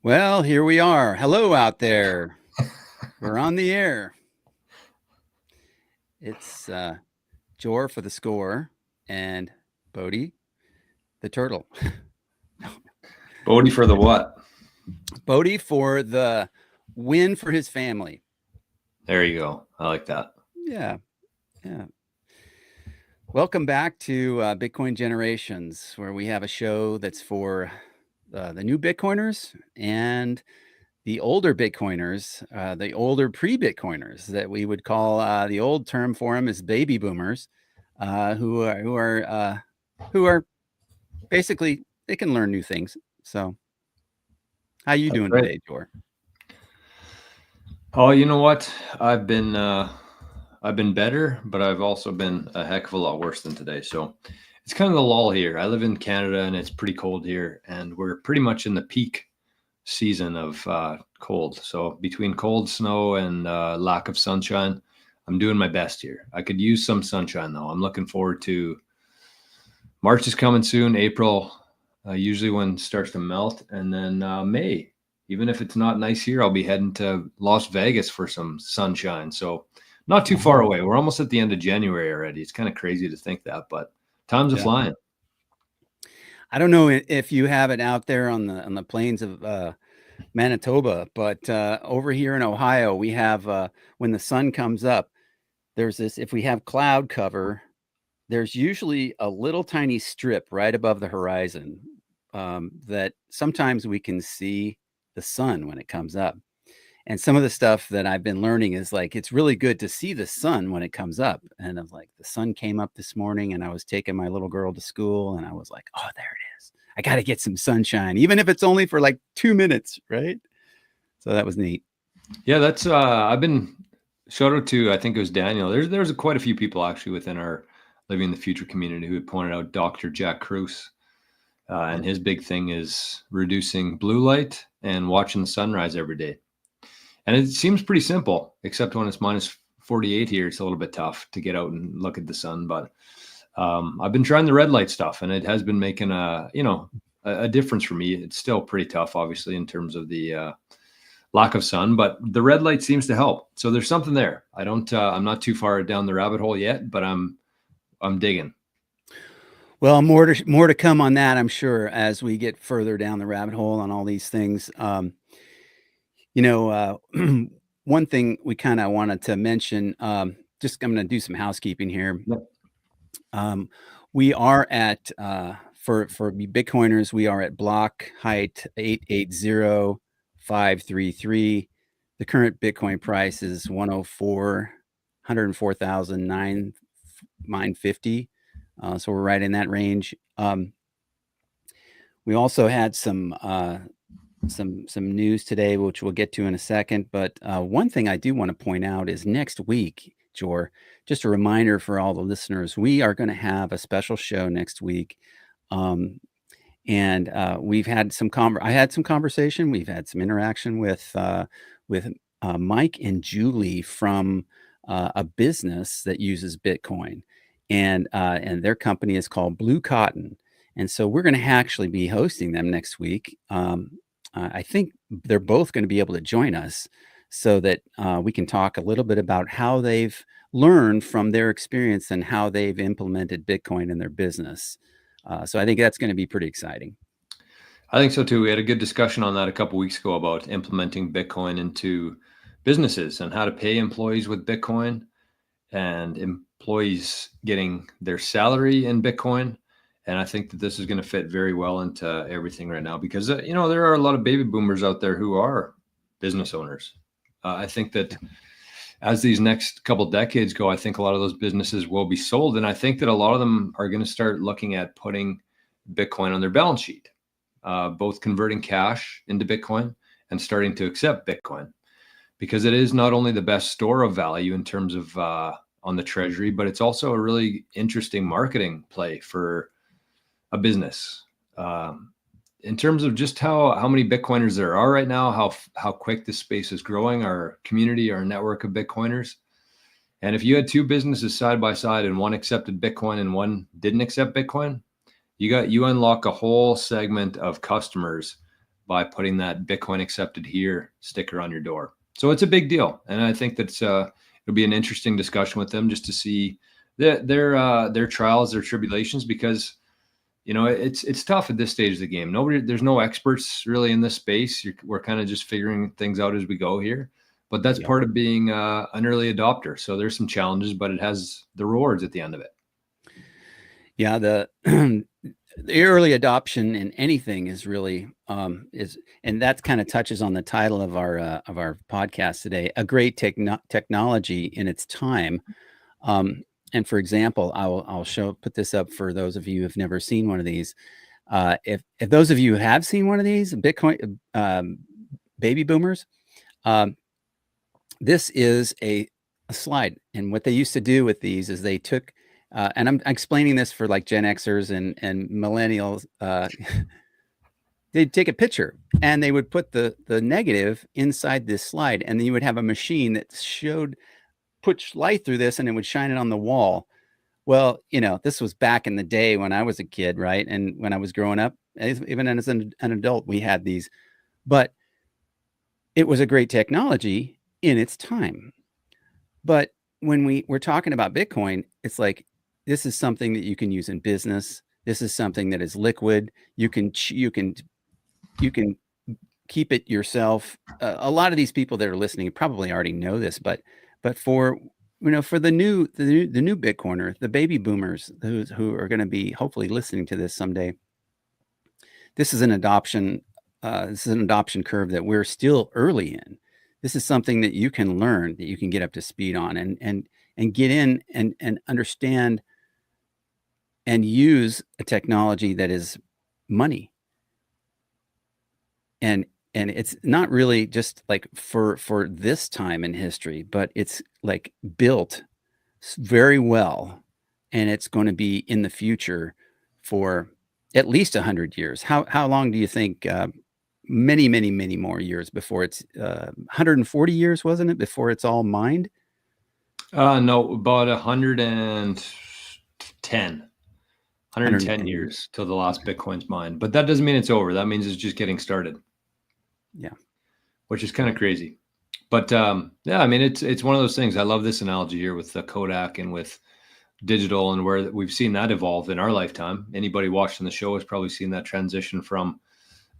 Well, here we are. Hello out there. We're on the air. It's Jor for the score and Bodie the turtle. Bodie for the what? Bodie for the win for his family. There you go. I like that. Yeah. Yeah. Welcome back to Bitcoin Generations, where we have a show that's for the new Bitcoiners and the older Bitcoiners, the older pre-Bitcoiners that we would call the old term for them is baby boomers, who are basically they can learn new things. So, how you doing Right. today, Jor? Oh, you know what? I've been better, but I've also been a heck of a lot worse than today. So it's kind of the lull here. I live in Canada and it's pretty cold here, and we're pretty much in the peak season of cold. So between cold, snow, and lack of sunshine, I'm doing my best here. I could use some sunshine though. I'm looking forward to March is coming soon. April, usually when it starts to melt, and then May. Even if it's not nice here, I'll be heading to Las Vegas for some sunshine. So not too far away. We're almost at the end of January already. It's kind of crazy to think that, but time's a Yeah. flying. I don't know if you have it out there on the plains of Manitoba, but over here in Ohio, we have when the sun comes up, there's this. If we have cloud cover, there's usually a little tiny strip right above the horizon that sometimes we can see the sun when it comes up. And some of the stuff that I've been learning is like it's really good to see the sun when it comes up. And I'm like, the sun came up this morning, and I was taking my little girl to school, and I was like, oh, there it is. I got to get some sunshine, even if it's only for like 2 minutes, right? So that was neat. Yeah, that's I've been shout out to, I think it was Daniel. There's quite a few people actually within our Living in the Future community who had pointed out Dr. Jack Kruse. And his big thing is reducing blue light and watching the sunrise every day. And it seems pretty simple, except when it's minus 48 here, it's a little bit tough to get out and look at the sun. But I've been trying the red light stuff, and it has been making a difference for me. It's still pretty tough, obviously, in terms of the lack of sun, but the red light seems to help. So there's something there. I'm not too far down the rabbit hole yet, but I'm digging. Well, more to come on that, I'm sure, as we get further down the rabbit hole on all these things. One thing we kind of wanted to mention, just I'm going to do some housekeeping here. We are at for Bitcoiners, we are at block height 880533. The current Bitcoin price is 104,950. So we're right in that range. We also had some news today, which we'll get to in a second. But one thing I do want to point out is next week, Jor, just a reminder for all the listeners, we are going to have a special show next week. And we've had I had some conversation. We've had some interaction with Mike and Julie from a business that uses Bitcoin, and their company is called Blue Cotton. And so we're going to actually be hosting them next week. I think they're both going to be able to join us so that we can talk a little bit about how they've learned from their experience and how they've implemented Bitcoin in their business. So I think that's going to be pretty exciting. I think so too. We had a good discussion on that a couple of weeks ago about implementing Bitcoin into businesses and how to pay employees with Bitcoin, and employees getting their salary in Bitcoin. And I think that this is going to fit very well into everything right now because, there are a lot of baby boomers out there who are business owners. I think that as these next couple decades go, I think a lot of those businesses will be sold. And I think that a lot of them are going to start looking at putting Bitcoin on their balance sheet, both converting cash into Bitcoin and starting to accept Bitcoin, because it is not only the best store of value in terms of on the treasury, but it's also a really interesting marketing play for a business. In terms of just how many Bitcoiners there are right now, how quick this space is growing, our community, our network of Bitcoiners. And if you had two businesses side by side and one accepted Bitcoin and one didn't accept Bitcoin, you unlock a whole segment of customers by putting that Bitcoin accepted here sticker on your door. So it's a big deal. And I think that's it'll be an interesting discussion with them just to see their trials, their tribulations, because it's tough at this stage of the game. There's no experts really in this space. We're kind of just figuring things out as we go here. But that's part of being an early adopter. So there's some challenges, but it has the rewards at the end of it. Yeah, the early adoption in anything is really and that kind of touches on the title of our podcast today, a great technology in its time. And for example, I'll put this up for those of you who've never seen one of these. If those of you have seen one of these Bitcoin baby boomers, this is a slide. And what they used to do with these is they took, and I'm explaining this for like Gen Xers and millennials. They'd take a picture and they would put the negative inside this slide, and then you would have a machine that put light through this and it would shine it on the wall. Well, this was back in the day when I was a kid, right? And when I was growing up, even as an adult, we had these, but it was a great technology in its time. But when we're talking about Bitcoin, it's like, this is something that you can use in business. This is something that is liquid. You can keep it yourself. A lot of these people that are listening probably already know this, but for the new Bitcoiner, the baby boomers who are going to be hopefully listening to this someday, this is an adoption curve that we're still early in. This is something that you can learn, that you can get up to speed on and get in and understand and use a technology that is money. And it's not really just like for this time in history, but it's like built very well, and it's going to be in the future for at least 100 years. How long do you think? Many, many, many more years before it's 140 years, wasn't it, before it's all mined? No, about 110 years till the last Bitcoin's mined. But that doesn't mean it's over. That means it's just getting started. Yeah. Which is kind of crazy. But yeah, I mean, it's one of those things. I love this analogy here with the Kodak and with digital, and where we've seen that evolve in our lifetime. Anybody watching the show has probably seen that transition from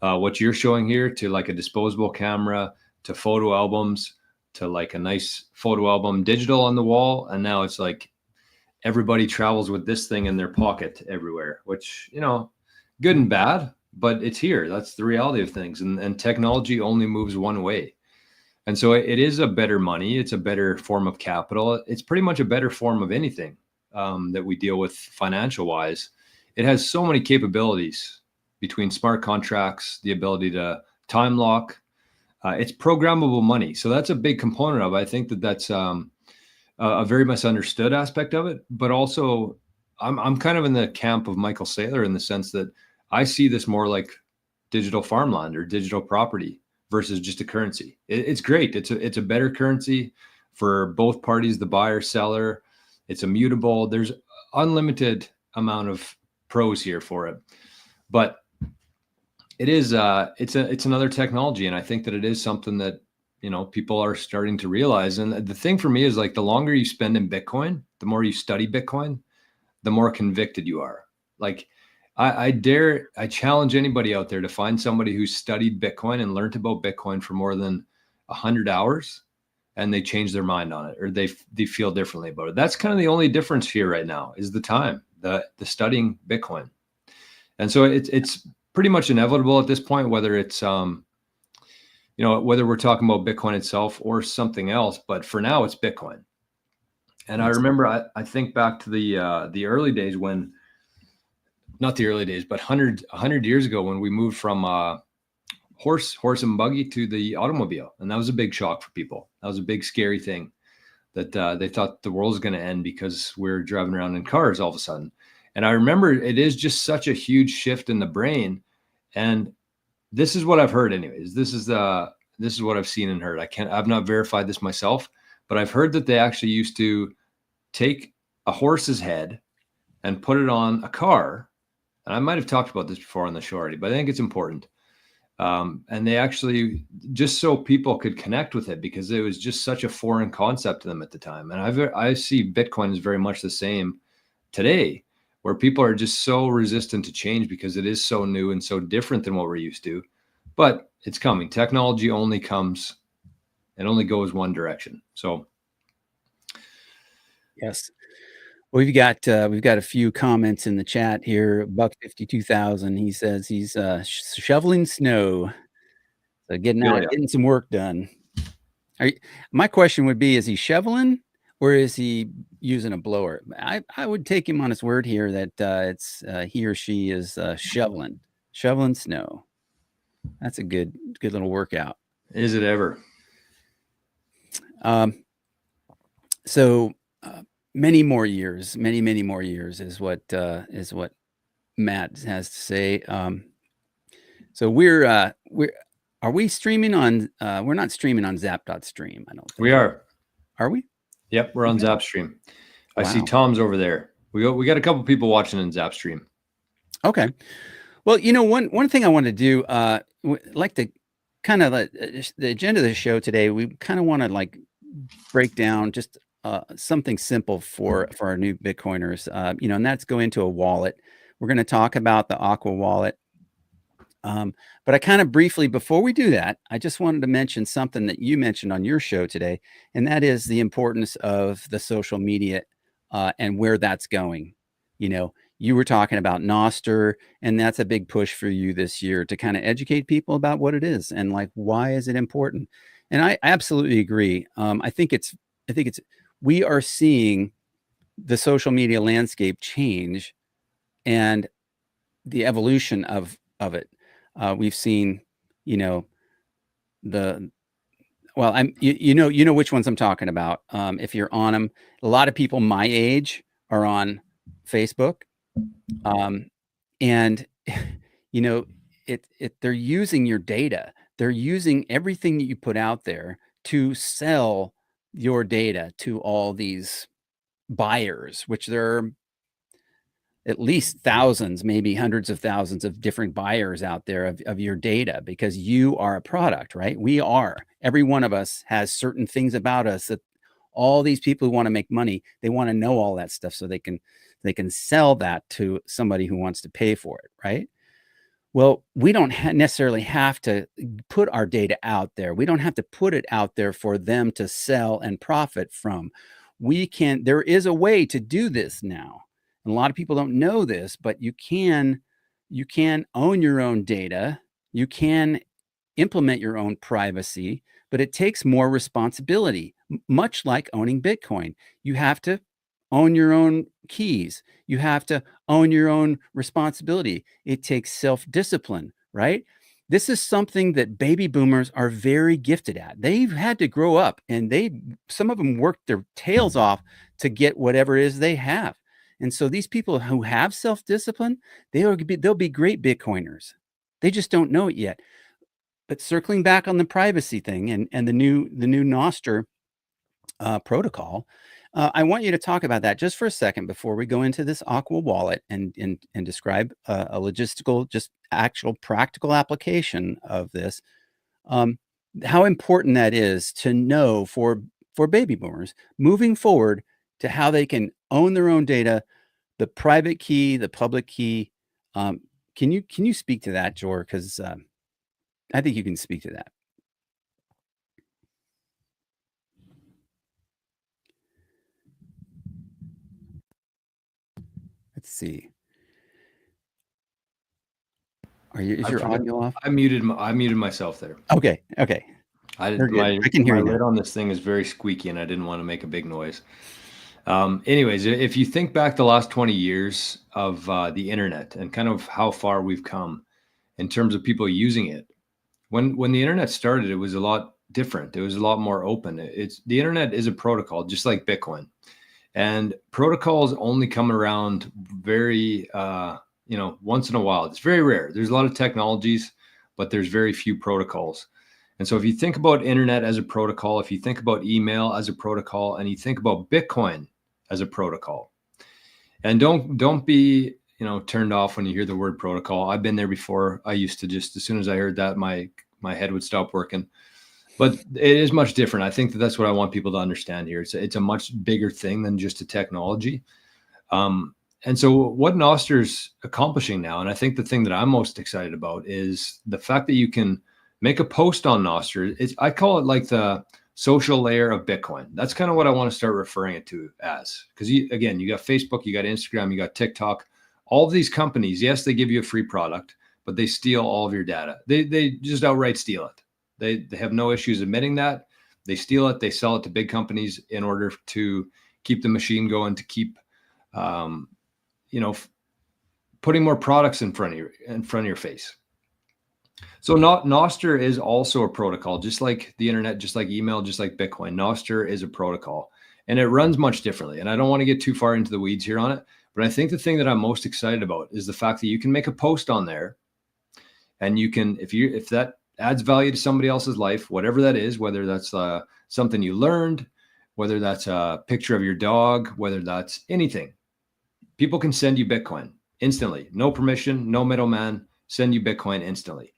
what you're showing here to like a disposable camera, to photo albums, to like a nice photo album digital on the wall. And now it's like everybody travels with this thing in their pocket everywhere, which, good and bad, but it's here. That's the reality of things. And technology only moves one way. And so it is a better money. It's a better form of capital. It's pretty much a better form of anything that we deal with financial wise. It has so many capabilities between smart contracts, the ability to time lock. It's programmable money. So that's a big component of it. I think that's a very misunderstood aspect of it. But also, I'm kind of in the camp of Michael Saylor in the sense that I see this more like digital farmland or digital property versus just a currency. It's great. It's a better currency for both parties, the buyer, seller. It's immutable. There's unlimited amount of pros here for it. But it is it's another technology, and I think that it is something that people are starting to realize. And the thing for me is, like, the longer you spend in Bitcoin, the more you study Bitcoin, the more convicted you are. Like, I challenge anybody out there to find somebody who studied Bitcoin and learned about Bitcoin for more than 100 hours, and they change their mind on it, or they feel differently about it. That's kind of the only difference here right now, is the time, the studying Bitcoin. And so it's pretty much inevitable at this point, whether it's whether we're talking about Bitcoin itself or something else. But for now, it's Bitcoin. And I remember, I think back to the early days when, not the early days, but 100 years ago, when we moved from horse and buggy to the automobile. And that was a big shock for people. That was a big, scary thing, that they thought the world was going to end because we're driving around in cars all of a sudden. And I remember, it is just such a huge shift in the brain. And this is what I've heard anyways. This is what I've seen and heard. I've not verified this myself, but I've heard that they actually used to take a horse's head and put it on a car. And I might have talked about this before on the show already, but I think it's important. And they actually, just so people could connect with it, because it was just such a foreign concept to them at the time. And I see Bitcoin as very much the same today, where people are just so resistant to change because it is so new and so different than what we're used to. But it's coming. Technology only comes and only goes one direction. So Yes. We've got a few comments in the chat here. Buck 52,000. He says he's shoveling snow, so getting some work done. My question would be: is he shoveling or is he using a blower? I would take him on his word here that it's he or she is shoveling snow. That's a good little workout. Is it ever? So many more years is what Matt has to say. So are we streaming on? We're not streaming on Zap.stream. I don't think we are. Are we? Yep, we're on Zapstream. I see Wow. Tom's over there. We got a couple people watching in Zapstream. Okay. Well, one thing I want to do, like to kind of the agenda of the show today, we kind of want to like break down just something simple for our new Bitcoiners, and that's go into a wallet. We're going to talk about the Aqua wallet. But I kind of briefly, before we do that, I just wanted to mention something that you mentioned on your show today, and that is the importance of the social media and where that's going. You were talking about nostr, and that's a big push for you this year to kind of educate people about what it is and like why is it important. And I absolutely agree. I think we are seeing the social media landscape change and the evolution of it. We've seen, you know which ones I'm talking about. If you're on them, a lot of people my age are on Facebook, and they're using your data. They're using everything that you put out there to sell your data to all these buyers, which there are at least thousands, maybe hundreds of thousands of different buyers out there of your data, because you are a product, right? Every one of us has certain things about us that all these people who want to make money, they want to know all that stuff so they can sell that to somebody who wants to pay for it, right? Well, we don't necessarily have to put our data out there. We don't have to put it out there for them to sell and profit from. There is a way to do this now. And a lot of people don't know this, but you can own your own data. You can implement your own privacy, but it takes more responsibility, much like owning Bitcoin. You have to own your own keys. You have to own your own responsibility. It takes self-discipline, right? This is something that baby boomers are very gifted at. They've had to grow up, and some of them worked their tails off to get whatever it is they have. And so these people who have self-discipline, they'll be great Bitcoiners. They just don't know it yet. But circling back on the privacy thing and the new nostr protocol, I want you to talk about that just for a second before we go into this Aqua wallet and describe a logistical, just actual practical application of this. How important that is to know for baby boomers moving forward, to how they can own their own data, the private key, the public key. Can you speak to that, Jor? Because I think you can speak to that. Let's see. Is your audio off? I muted myself there. Okay. I can hear you now. lid on this thing is very squeaky, and I didn't want to make a big noise. Anyways, if you think back the last 20 years of the internet and kind of how far we've come in terms of people using it, when the internet started, it was a lot different. It was a lot more open. The internet is a protocol, just like Bitcoin, and protocols only come around very once in a while. It's very rare. There's a lot of technologies, but there's very few protocols. And so if you think about internet as a protocol, if you think about email as a protocol, and you think about Bitcoin as a protocol, and don't be turned off when you hear the word protocol. I've been there before. I used to just, as soon as I heard that, my head would stop working. But it is much different. I think that's what I want people to understand here. It's a much bigger thing than just a technology. And so what Noster's accomplishing now, and I think the thing that I'm most excited about is the fact that you can make a post on Nostr. I call it like the social layer of Bitcoin. That's kind of what I want to start referring it to as, because you got Facebook, you got Instagram, you got TikTok, all of these companies. Yes, they give you a free product, but they steal all of your data. They just outright steal it. They have no issues admitting that. They steal it. They sell it to big companies in order to keep the machine going, to keep, putting more products in front of your face. So Nostr is also a protocol, just like the internet, just like email, just like Bitcoin. Nostr is a protocol, and it runs much differently. And I don't want to get too far into the weeds here on it, but I think the thing that I'm most excited about is the fact that you can make a post on there, and you can, if that adds value to somebody else's life, whatever that is, whether that's something you learned, whether that's a picture of your dog, whether that's anything, people can send you Bitcoin instantly. No permission, no middleman, send you Bitcoin instantly.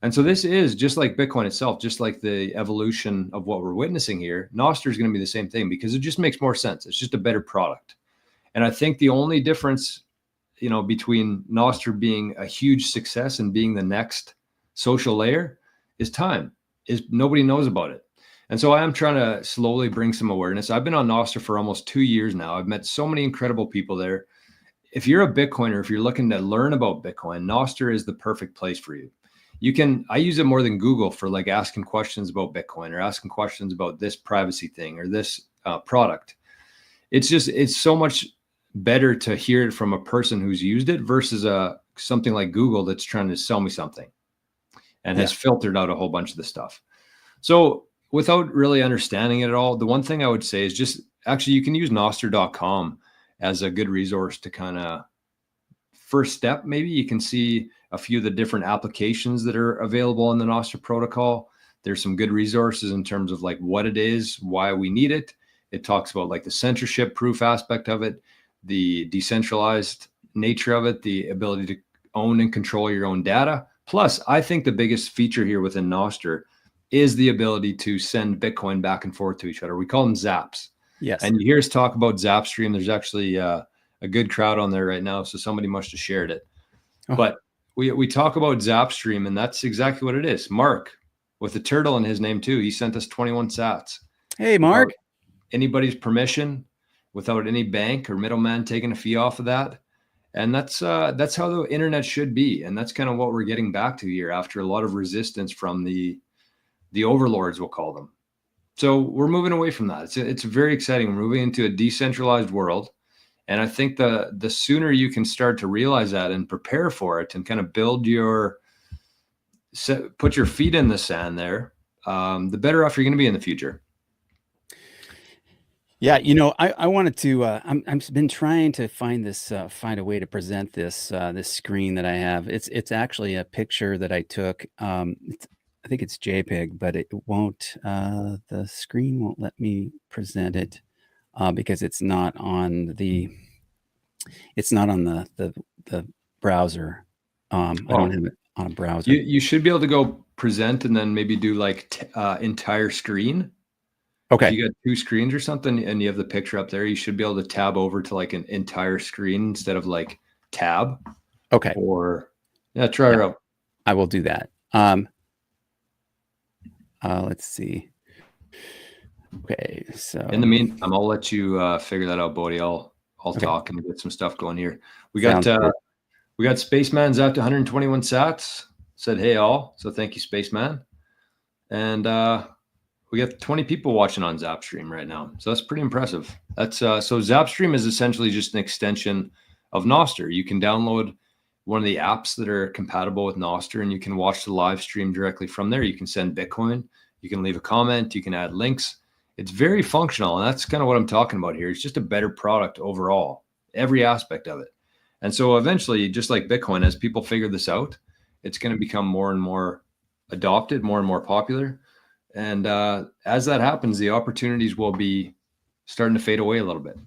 And so this is just like Bitcoin itself, just like the evolution of what we're witnessing here. Nostr is going to be the same thing because it just makes more sense. It's just a better product. And I think the only difference, between Nostr being a huge success and being the next social layer is time. Is nobody knows about it. And so I am trying to slowly bring some awareness. I've been on Nostr for almost 2 years now. I've met so many incredible people there. If you're a Bitcoiner, if you're looking to learn about Bitcoin, Nostr is the perfect place for you. I use it more than Google for like asking questions about Bitcoin or asking questions about this privacy thing or this product. It's so much better to hear it from a person who's used it versus something like Google that's trying to sell me something and has filtered out a whole bunch of the stuff. So without really understanding it at all, the one thing I would say is just actually you can use nostr.com as a good resource to kind of first step. Maybe you can see a few of the different applications that are available in the Nostr protocol. There's some good resources in terms of like what it is, why we need it. It talks about like the censorship proof aspect of it, the decentralized nature of it, the ability to own and control your own data. Plus, I think the biggest feature here within Nostr is the ability to send Bitcoin back and forth to each other. We call them zaps. Yes. And you hear us talk about Zapstream. There's actually a good crowd on there right now, so somebody must have shared it. Oh. But we talk about Zapstream, and that's exactly what it is. Mark, with the turtle in his name too, he sent us 21 sats. Hey, Mark. Without anybody's permission, without any bank or middleman taking a fee off of that. And that's how the internet should be. And that's kind of what we're getting back to here after a lot of resistance from the overlords, we'll call them. So we're moving away from that. It's very exciting. We're moving into a decentralized world. And I think the sooner you can start to realize that and prepare for it and kind of put your feet in the sand there, the better off you're going to be in the future. Yeah, I wanted to. I've been trying to find a way to present this screen that I have. It's actually a picture that I took. I think it's JPEG, but it won't. The screen won't let me present it because it's not on the browser. I don't have it on a browser. You should be able to go present and then maybe do like entire screen. Okay. If you got 2 screens or something and you have the picture up there, you should be able to tab over to like an entire screen instead of like tab. Okay. Or try it out. I will do that. Let's see. Okay, so in the meantime, I'll let you figure that out, Bodie. I'll talk and get some stuff going here. We got Spaceman's out to 121 sats. Said hey all. So thank you, Spaceman. And we got 20 people watching on Zapstream right now. So that's pretty impressive. That's so Zapstream is essentially just an extension of Nostr. You can download one of the apps that are compatible with Nostr and you can watch the live stream directly from there. You can send Bitcoin, you can leave a comment, you can add links. It's very functional. And that's kind of what I'm talking about here. It's just a better product overall, every aspect of it. And so eventually, just like Bitcoin, as people figure this out, it's going to become more and more adopted, more and more popular. And as that happens, the opportunities will be starting to fade away a little bit.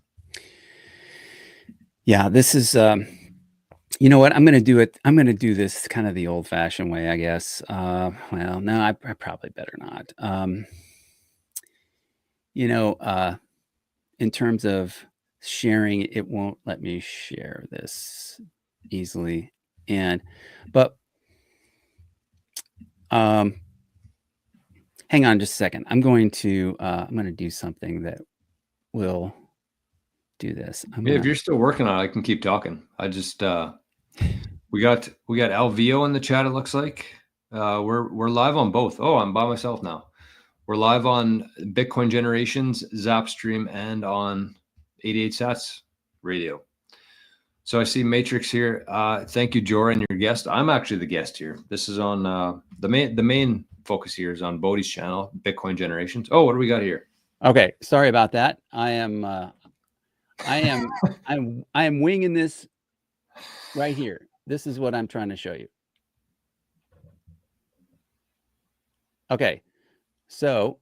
Yeah, this is You know what? I'm going to do it. I'm going to do this kind of the old fashioned way, I guess. Well, no, I probably better not. You know, in terms of sharing, it won't let me share this easily. But hang on just a second. I'm going to do something that will do this. Yeah, if you're still working on it, I can keep talking. I just we got Alvio in the chat, it looks like. We're live on both. Oh, I'm by myself now. We're live on Bitcoin Generations, Zapstream, and on 88 Sats Radio. So I see Matrix here. Thank you, Jora, and your guest. I'm actually the guest here. This is on the main focus here is on Bodhi's channel, Bitcoin Generations. Oh, what do we got here? Okay, sorry about that. I am winging this right here. This is what I'm trying to show you. Okay, so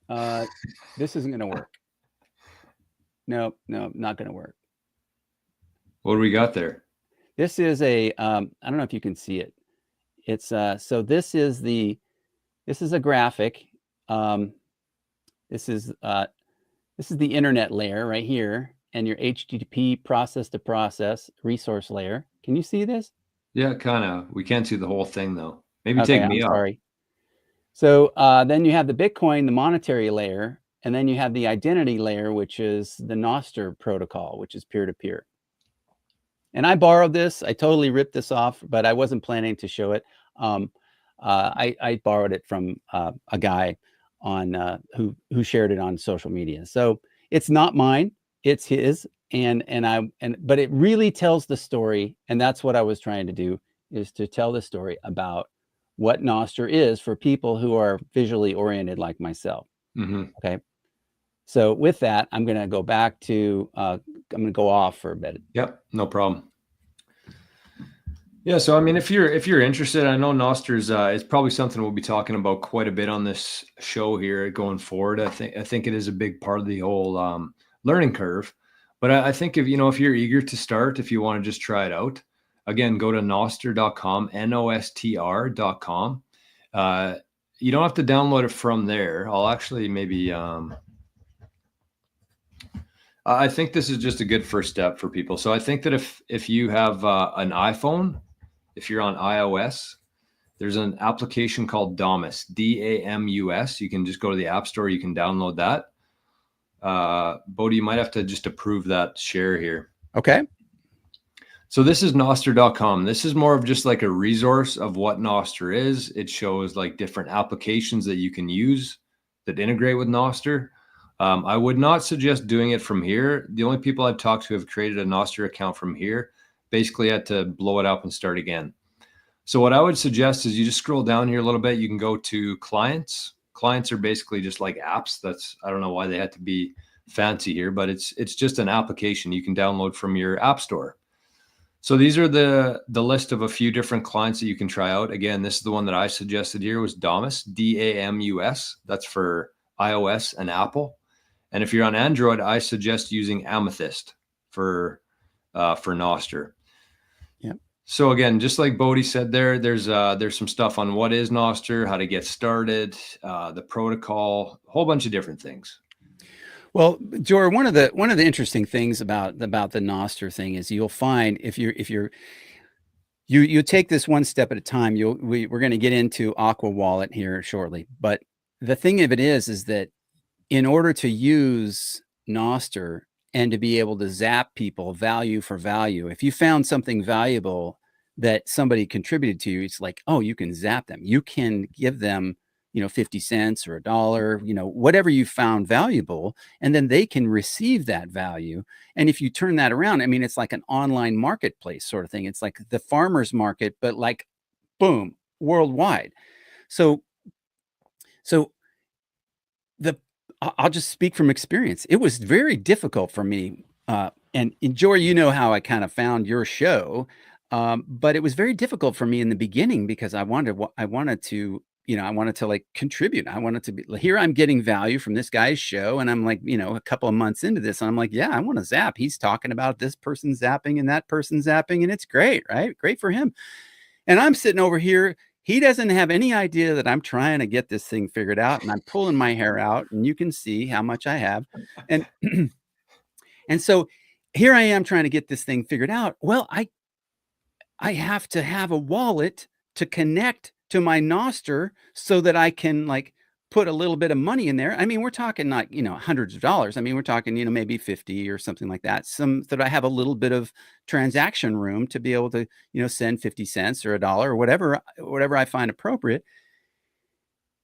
this isn't going to work. No, not going to work. What do we got there? This is a I don't know if you can see it. It's so this is a graphic. This is the internet layer right here, and your HTTP process to process resource layer. Can you see this? Yeah, kind of. We can't see the whole thing though. Maybe Okay, take me I'm off. sorry. So then you have the Bitcoin, the monetary layer, and then you have the identity layer, which is the nostr protocol, which is peer-to-peer. And I borrowed this. I totally ripped this off, but I wasn't planning to show it. I borrowed it from a guy on who shared it on social media. So it's not mine, it's his. But it really tells the story, and that's what I was trying to do, is to tell the story about what nostr is for people who are visually oriented like myself. Okay. So with that, I'm going to go back to, I'm going to go off for a bit. Yep, no problem. Yeah, so I mean, if you're interested, I know nostrs is probably something we'll be talking about quite a bit on this show here going forward. I think it is a big part of the whole learning curve. But I think if you're eager to start, if you want to just try it out, again, go to nostr.com, nostr.com. You don't have to download it from there. I'll actually maybe I think this is just a good first step for people. So I think that if you have an iPhone, if you're on iOS, there's an application called Damus, DAMUS. You can just go to the App Store. You can download that. Bodhi, you might have to just approve that share here. Okay. So this is nostr.com. This is more of just like a resource of what nostr is. It shows like different applications that you can use that integrate with nostr. I would not suggest doing it from here. The only people I've talked to have created a nostr account from here basically had to blow it up and start again. So what I would suggest is you just scroll down here a little bit. You can go to clients. Clients are basically just like apps. I don't know why they had to be fancy here, but it's just an application you can download from your app store. So these are the list of a few different clients that you can try out. Again, this is the one that I suggested here was Damus, DAMUS. That's for iOS and Apple. And if you're on Android, I suggest using Amethyst for nostr. Yep. So again, just like Bodhi said there's some stuff on what is nostr, how to get started, the protocol, a whole bunch of different things. Well, Jor, one of the interesting things about the nostr thing is you'll find if you take this one step at a time. We're going to get into Aqua Wallet here shortly, but the thing of it is that in order to use nostr and to be able to zap people value for value, if you found something valuable that somebody contributed to you, it's like, oh, you can zap them. You can give them, 50 cents or $1, whatever you found valuable, and then they can receive that value. And if you turn that around, I mean, it's like an online marketplace sort of thing. It's like the farmer's market, but like, boom, worldwide. So I'll just speak from experience. It was very difficult for me. And Jory, how I kind of found your show. But it was very difficult for me in the beginning because I wanted to I wanted to like contribute. I wanted to be here. I'm getting value from this guy's show. And I'm like, a couple of months into this, and I'm like, yeah, I want to zap. He's talking about this person zapping and that person zapping, and it's great, right? Great for him. And I'm sitting over here. He doesn't have any idea that I'm trying to get this thing figured out, and I'm pulling my hair out, and you can see how much I have. And and so here I am trying to get this thing figured out. Well, I have to have a wallet to connect to my nostr so that I can like put a little bit of money in there. I mean, we're talking not, hundreds of dollars. I mean, we're talking, maybe 50 or something like that. Some that I have a little bit of transaction room to be able to, send 50 cents or a dollar or whatever I find appropriate.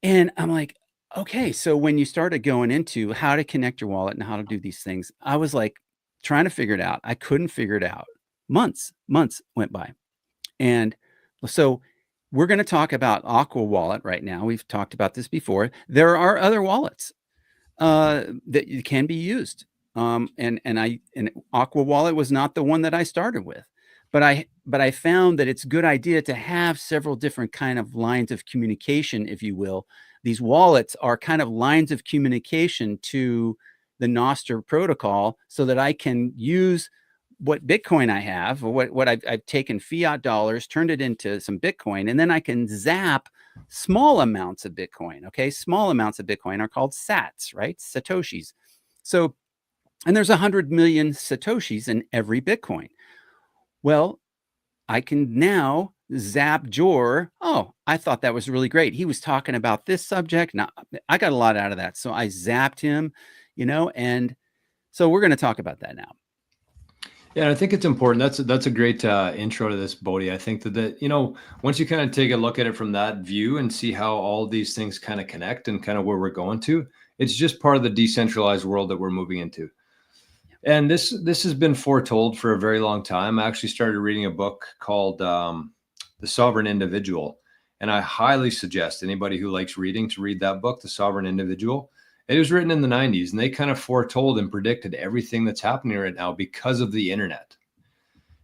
And I'm like, okay, so when you started going into how to connect your wallet and how to do these things, I was like trying to figure it out. I couldn't figure it out. Months went by. And so we're going to talk about Aqua Wallet right now. We've talked about this before. There are other wallets that can be used. And Aqua Wallet was not the one that I started with, but I found that it's a good idea to have several different kind of lines of communication, if you will. These wallets are kind of lines of communication to the nostr protocol, so that I can use what Bitcoin I have, or what I've taken fiat dollars, turned it into some Bitcoin, and then I can zap small amounts of Bitcoin. Okay, small amounts of Bitcoin are called sats, right? Satoshis. So, and there's 100 million Satoshis in every Bitcoin. Well, I can now zap Jor. Oh, I thought that was really great. He was talking about this subject. Now, I got a lot out of that. So I zapped him, and so we're going to talk about that now. Yeah, I think it's important. That's a great intro to this, Bodie. I think that once you kind of take a look at it from that view and see how all these things kind of connect and kind of where we're going to, it's just part of the decentralized world that we're moving into. And this has been foretold for a very long time. I actually started reading a book called The Sovereign Individual, and I highly suggest anybody who likes reading to read that book, The Sovereign Individual. It was written in the 90s, and they kind of foretold and predicted everything that's happening right now because of the internet.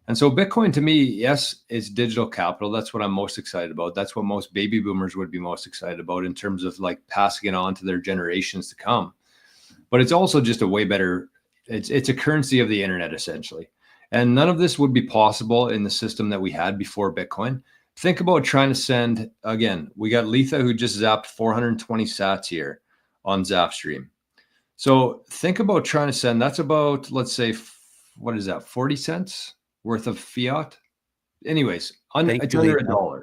And so Bitcoin, to me, yes, it's digital capital. That's what I'm most excited about. That's what most baby boomers would be most excited about in terms of like passing it on to their generations to come. But it's also just a way better, it's a currency of the internet, essentially. And none of this would be possible in the system that we had before Bitcoin. Think about trying to send, again, we got Letha who just zapped 420 sats here on Zapstream. So think about trying to send, that's about, let's say, what is that, 40 cents worth of fiat? Anyways, it's under $1.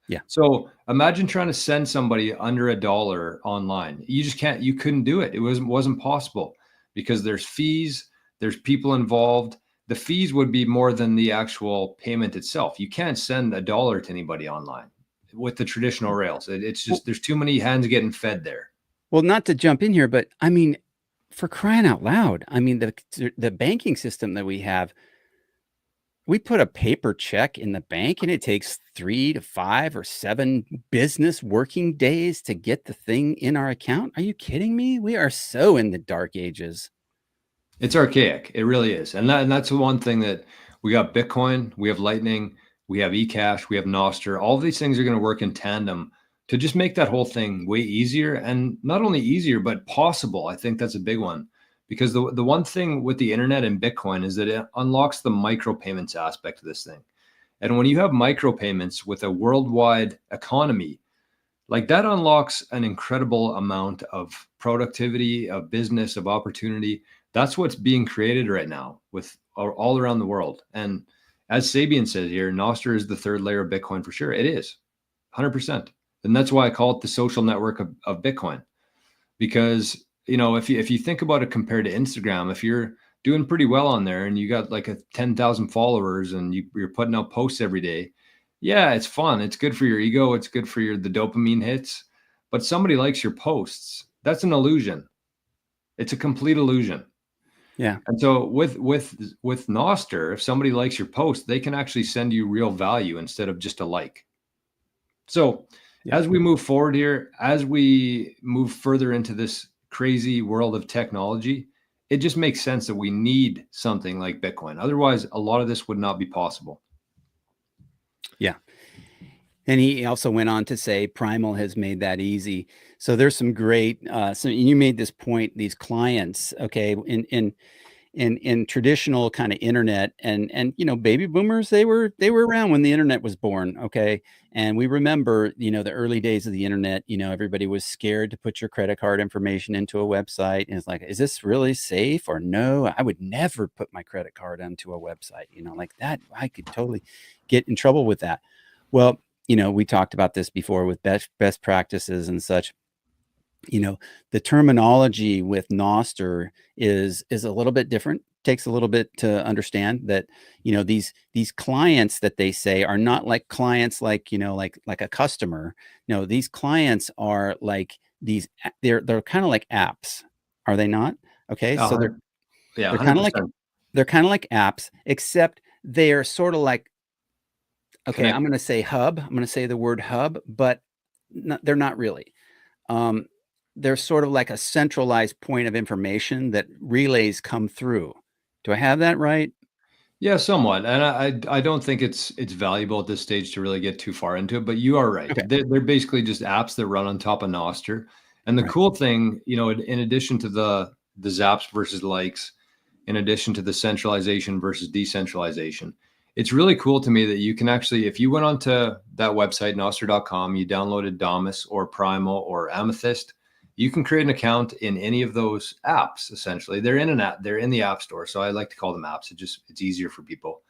Yeah. So imagine trying to send somebody under $1 online. You just can't, you couldn't do it. It wasn't possible because there's fees, there's people involved. The fees would be more than the actual payment itself. You can't send $1 to anybody online with the traditional rails. It's just, there's too many hands getting fed there. Well, not to jump in here, but I mean, for crying out loud, I mean, the banking system that we have, we put a paper check in the bank and it takes 3 to 5 or 7 business working days to get the thing in our account. Are you kidding me? We are so in the dark ages. It's archaic. It really is. And that's the one thing that we got Bitcoin, we have Lightning, we have eCash, we have Nostr. All of these things are going to work in tandem to just make that whole thing way easier, and not only easier, but possible. I think that's a big one, because the one thing with the internet and Bitcoin is that it unlocks the micropayments aspect of this thing. And when you have micropayments with a worldwide economy, like that unlocks an incredible amount of productivity, of business, of opportunity. That's what's being created right now with all around the world. And as Sabian says here, Nostr is the third layer of Bitcoin for sure. It is 100%. And that's why I call it the social network of Bitcoin, because, if you think about it compared to Instagram, if you're doing pretty well on there and you got like 10,000 followers and you're putting out posts every day, yeah, it's fun. It's good for your ego. It's good for the dopamine hits, but somebody likes your posts. That's an illusion. It's a complete illusion. Yeah. And so with Nostr, if somebody likes your post, they can actually send you real value instead of just a like. So as we move forward here, as we move further into this crazy world of technology, it just makes sense that we need something like Bitcoin. Otherwise, a lot of this would not be possible. Yeah. And he also went on to say Primal has made that easy. So there's some great, so you made this point, these clients, okay, in traditional kind of internet, and baby boomers, they were around when the internet was born, okay, and we remember the early days of the internet. Everybody was scared to put your credit card information into a website, and it's like, is this really safe? Or no, I would never put my credit card onto a website, like that. I could totally get in trouble with that. Well, we talked about this before with best practices and such. The terminology with nostr is a little bit different. Takes a little bit to understand that these clients that they say are not like clients, like like a customer. No, these clients are like these, they're kind of like apps, are they not? Okay, so Yeah, they're kind of 100%. like apps, except they're sort of like, okay, Connect. I'm going to say hub, I'm going to say the word hub, but they're not really. um, they're sort of like a centralized point of information that relays come through. Do I have that right? Yeah, somewhat. And I don't think it's valuable at this stage to really get too far into it, but you are right. Okay. They're basically just apps that run on top of Nostr. And the Right. cool thing, in addition to the zaps versus likes, in addition to the centralization versus decentralization, it's really cool to me that you can actually, if you went onto that website, nostr.com, you downloaded Damus or Primal or Amethyst, you can create an account in any of those apps. Essentially, they're in an app, they're in the app store. So I like to call them apps. It's easier for people.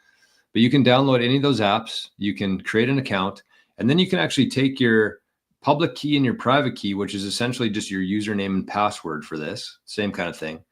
But you can download any of those apps, you can create an account, and then you can actually take your public key and your private key, which is essentially just your username and password for this, same kind of thing.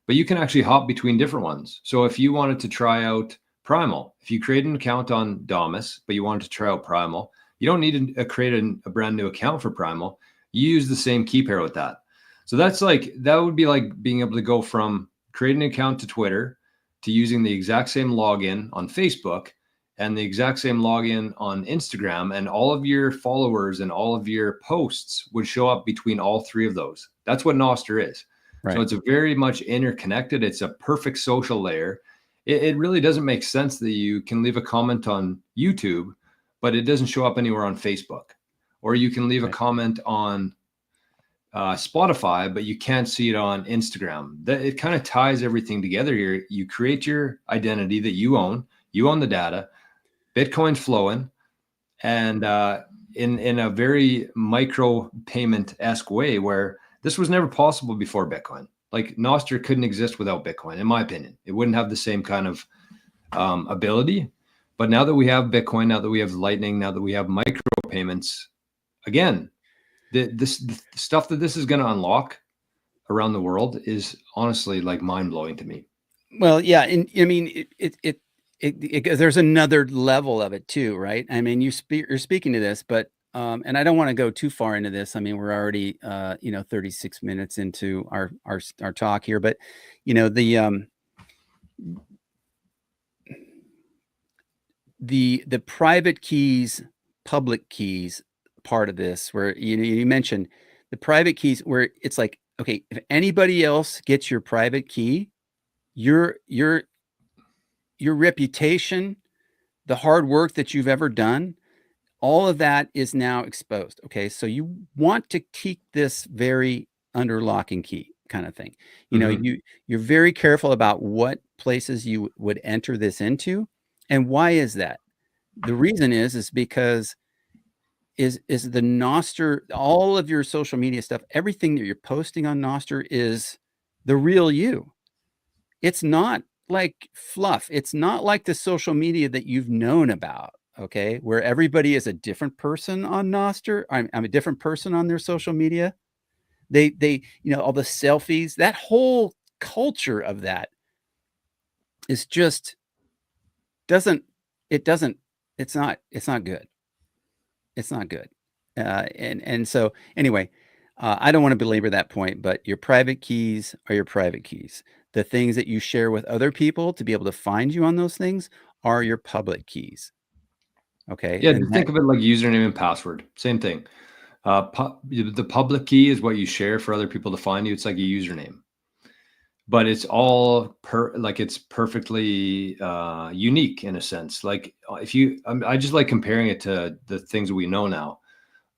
But you can actually hop between different ones. So if you wanted to try out Primal, if you create an account on Damus, but you wanted to try out Primal, you don't need to create a brand new account for Primal. You use the same key pair with that. So that would be like being able to go from creating an account to Twitter to using the exact same login on Facebook and the exact same login on Instagram, and all of your followers and all of your posts would show up between all three of those. That's what Nostr is. So Right. it's a very much interconnected. It's a perfect social layer. It really doesn't make sense that you can leave a comment on YouTube, but it doesn't show up anywhere on Facebook. Or you can leave a Right. comment on Spotify, but you can't see it on Instagram. It kind of ties everything together here. You create your identity that you own the data, Bitcoin's flowing, and in a very micro payment-esque way, where this was never possible before Bitcoin. Like Nostr couldn't exist without Bitcoin, in my opinion. It wouldn't have the same kind of ability. But now that we have Bitcoin, now that we have Lightning, now that we have micro payments, again, the stuff that this is going to unlock around the world is honestly like mind-blowing to me. Well, yeah, and I mean, there's another level of it too, right? I mean, you're speaking to this, but and I don't want to go too far into this. I mean, we're already 36 minutes into our talk here, but the private keys, public keys part of this, where you mentioned the private keys, where it's like, okay, if anybody else gets your private key, your reputation, the hard work that you've ever done, all of that is now exposed. Okay, so you want to keep this very under lock and key kind of thing. Mm-hmm. You're very careful about what places you would enter this into. And why is that? The reason is because is the Nostr, all of your social media stuff, everything that you're posting on Nostr is the real you. It's not like fluff. It's not like the social media that you've known about, okay, where everybody is a different person on Nostr. I'm a different person on their social media. They all the selfies, that whole culture of that is just doesn't it doesn't it's not good. It's not good. And so anyway, I don't want to belabor that point, but your private keys are your private keys. The things that you share with other people to be able to find you on those things are your public keys. Okay. Yeah, And just think of it like username and password. Same thing. The public key is what you share for other people to find you. It's like a username. but it's all it's perfectly unique in a sense. Like if you, I just like comparing it to the things we know now.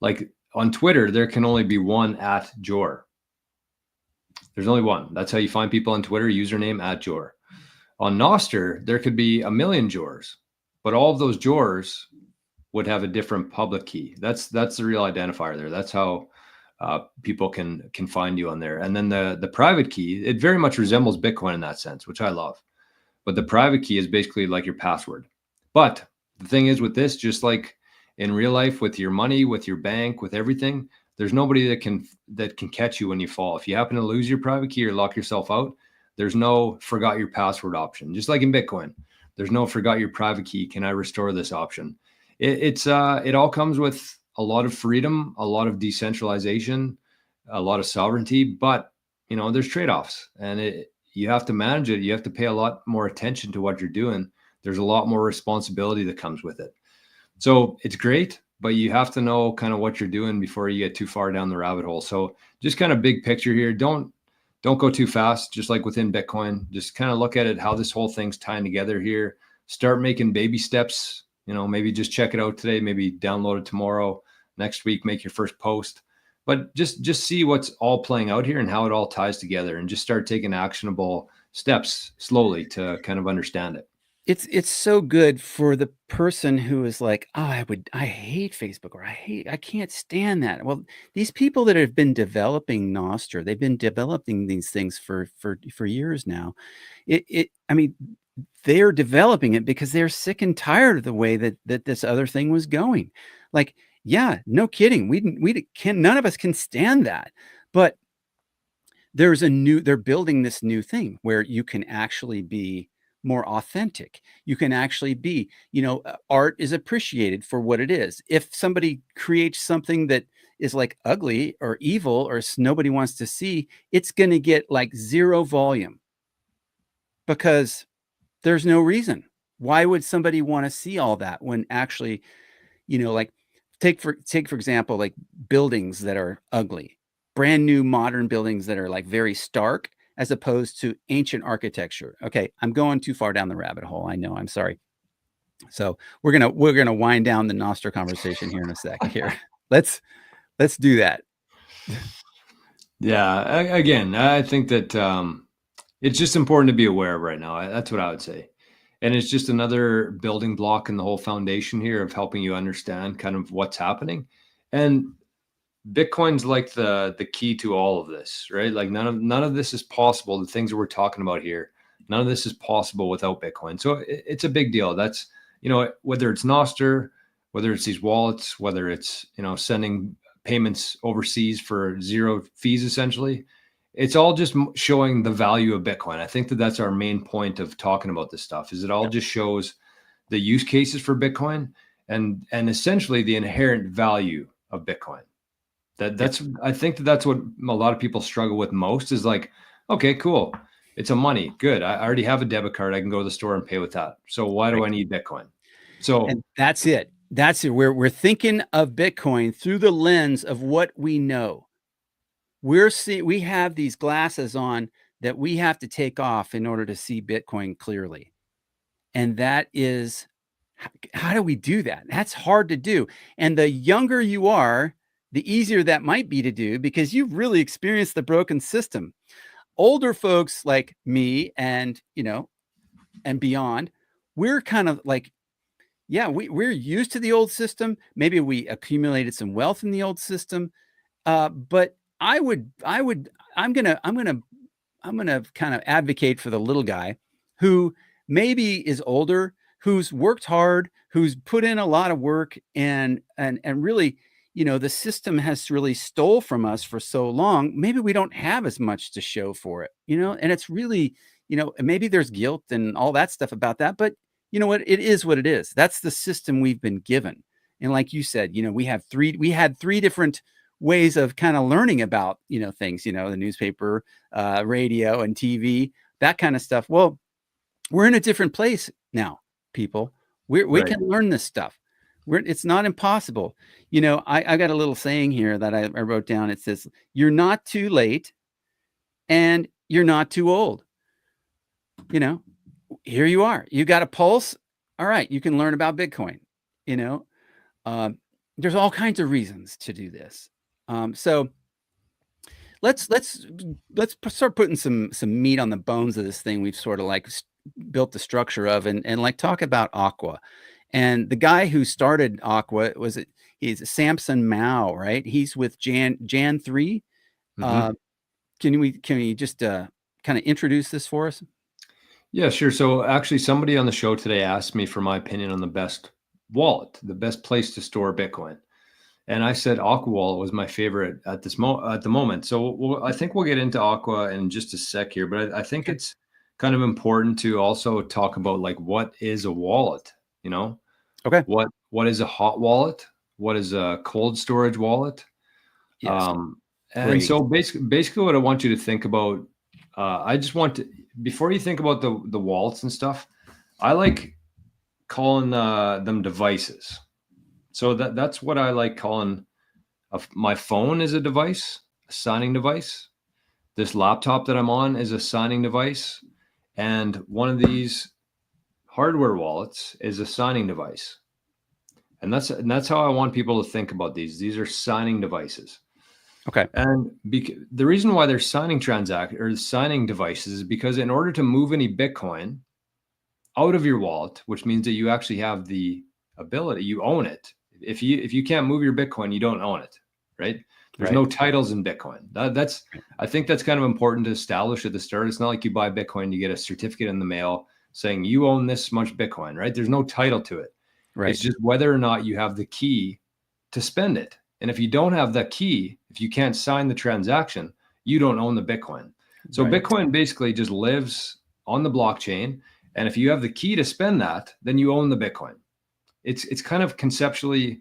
Like on Twitter, there can only be one @Jor. There's only one. That's how you find people on Twitter, username @Jor. On Nostr, there could be a million Jors, but all of those Jors would have a different public key. That's the real identifier there. That's how people can find you on there. And then the private key, it very much resembles Bitcoin in that sense, which I love. But the private key is basically like your password. But the thing is with this, just like in real life, with your money, with your bank, with everything, there's nobody that can catch you when you fall. If you happen to lose your private key or lock yourself out, there's no forgot your password option. Just like in Bitcoin, there's no forgot your private key. Can I restore this option? It all comes with a lot of freedom, a lot of decentralization, a lot of sovereignty, but there's trade-offs, and you have to manage it. You have to pay a lot more attention to what you're doing. There's a lot more responsibility that comes with it. So it's great, but you have to know kind of what you're doing before you get too far down the rabbit hole. So just kind of big picture here. Don't go too fast, just like within Bitcoin. Just kind of look at it, how this whole thing's tying together here. Start making baby steps. Maybe just check it out today, maybe download it tomorrow, next week, make your first post, but just see what's all playing out here and how it all ties together, and just start taking actionable steps slowly to kind of understand it. It's so good for the person who is like, oh, I hate Facebook, or I can't stand that. Well, these people that have been developing Nostr, they've been developing these things for years now. I mean, they're developing it because they're sick and tired of the way that this other thing was going. Like, yeah, no kidding. None of us can stand that. But they're building this new thing where you can actually be more authentic. You can actually be, art is appreciated for what it is. If somebody creates something that is like ugly or evil or nobody wants to see, it's going to get like zero volume because there's no reason. Why would somebody want to see all that when actually, like take for example, like buildings that are ugly, brand new modern buildings that are like very stark, as opposed to ancient architecture. Okay, I'm going too far down the rabbit hole. I know, I'm sorry. So we're gonna wind down the Nostr conversation here in a sec. Here, let's do that. Yeah, again, I think that it's just important to be aware of right now. That's what I would say. And it's just another building block in the whole foundation here of helping you understand kind of what's happening. And Bitcoin's like the key to all of this, right? Like none of this is possible. The things that we're talking about here, none of this is possible without Bitcoin. So it's a big deal. That's, whether it's Nostr, whether it's these wallets, whether it's, sending payments overseas for zero fees, essentially, it's all just showing the value of Bitcoin. I think that that's our main point of talking about this stuff, is it all just shows the use cases for Bitcoin and essentially the inherent value of Bitcoin. I think that's what a lot of people struggle with most, is like, okay, cool. It's a money. Good. I already have a debit card. I can go to the store and pay with that. So why do I need Bitcoin? So, and that's it. That's it. We're thinking of Bitcoin through the lens of what we know. We have these glasses on that we have to take off in order to see Bitcoin clearly. And that is, how do we do that? That's hard to do. And the younger you are, the easier that might be to do, because you've really experienced the broken system. Older folks like me and, and beyond, we're kind of like, yeah, we're used to the old system. Maybe we accumulated some wealth in the old system. But I'm gonna kind of advocate for the little guy who maybe is older, who's worked hard, who's put in a lot of work, and really, the system has really stole from us for so long. Maybe we don't have as much to show for it, and it's really, maybe there's guilt and all that stuff about that, but you know what? It is what it is. That's the system we've been given. And like you said, we had three different ways of kind of learning about, things, the newspaper, radio, and TV, that kind of stuff. Well, we're in a different place now, people. We Right. can learn this stuff. It's not impossible. I got a little saying here that I wrote down. It says, you're not too late and you're not too old. You know, here you are. You got a pulse. All right, you can learn about Bitcoin. You know, there's all kinds of reasons to do this. So let's start putting some meat on the bones of this thing we've sort of like built the structure of, and like talk about Aqua. And the guy who started Aqua he's Samson Mao, right? He's with Jan 3. Mhm. Can we just kind of introduce this for us? Yeah, sure. So actually, somebody on the show today asked me for my opinion on the best wallet, the best place to store Bitcoin. And I said Aqua Wallet was my favorite at the moment. So I think we'll get into Aqua in just a sec here, but I think Okay. it's kind of important to also talk about like what is a wallet, you know? Okay. What is a hot wallet? What is a cold storage wallet? Yes. And Great. so basically what I want you to think about, I just want to, before you think about the wallets and stuff, I like calling them devices. So that's what I like calling my phone is a device, a signing device. This laptop that I'm on is a signing device. And one of these hardware wallets is a signing device. And that's how I want people to think about these. These are signing devices. Okay. And the reason why they're signing signing devices is because in order to move any Bitcoin out of your wallet, which means that you actually have the ability, you own it. If you can't move your Bitcoin, you don't own it, right? There's Right. no titles in Bitcoin. I think that's kind of important to establish at the start. It's not like you buy Bitcoin, you get a certificate in the mail saying you own this much Bitcoin, right? There's no title to it. Right. It's just whether or not you have the key to spend it. And if you don't have that key, if you can't sign the transaction, you don't own the Bitcoin. So Right. Bitcoin basically just lives on the blockchain. And if you have the key to spend that, then you own the Bitcoin. It's kind of conceptually,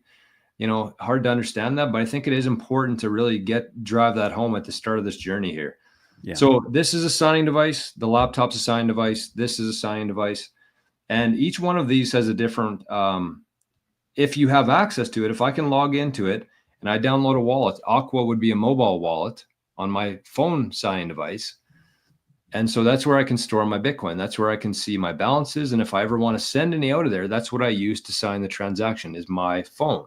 hard to understand that, but I think it is important to really drive that home at the start of this journey here. Yeah. So this is a signing device. The laptop's a signing device. This is a signing device. And each one of these has a different, if you have access to it, if I can log into it and I download a wallet, Aqua would be a mobile wallet on my phone signing device. And so that's where I can store my Bitcoin. That's where I can see my balances. And if I ever want to send any out of there, that's what I use to sign the transaction is my phone.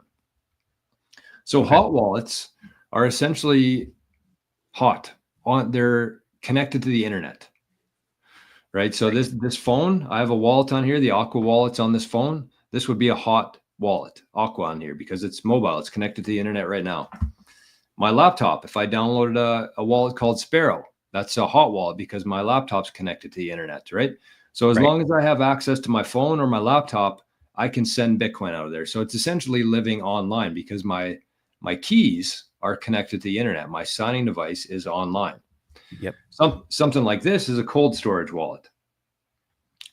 So hot wallets are essentially hot. They're connected to the internet, right? So this phone, I have a wallet on here. The Aqua wallet's on this phone. This would be a hot wallet, Aqua on here, because it's mobile. It's connected to the internet right now. My laptop, if I downloaded a wallet called Sparrow, that's a hot wallet because my laptop's connected to the internet, right? So as long as I have access to my phone or my laptop, I can send Bitcoin out of there. So it's essentially living online because my keys are connected to the internet. My signing device is online. Yep. Something like this is a cold storage wallet.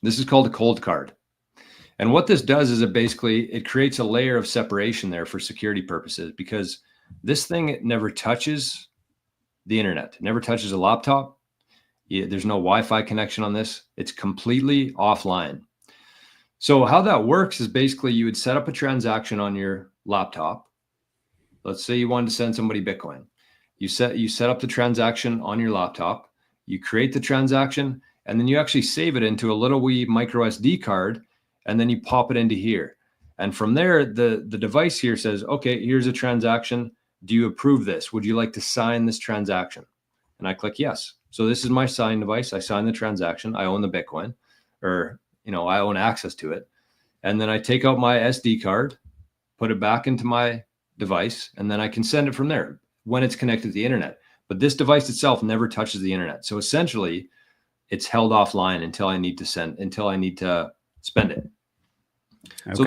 This is called a cold card. And what this does is it creates a layer of separation there for security purposes because this thing never touches the internet. It never touches a laptop. There's no Wi-Fi connection on this. It's completely offline. So how that works is basically you would set up a transaction on your laptop. Let's say you wanted to send somebody Bitcoin. You set up the transaction on your laptop. You create the transaction, and then you actually save it into a little wee micro SD card, and then you pop it into here. And from there, the device here says, okay, here's a transaction. Do you approve this? Would you like to sign this transaction? And I click yes. So this is my sign device. I sign the transaction. I own the Bitcoin, or I own access to it. And then I take out my SD card, put it back into my device, and then I can send it from there when it's connected to the internet. But this device itself never touches the internet. So essentially, it's held offline until I need to spend it. So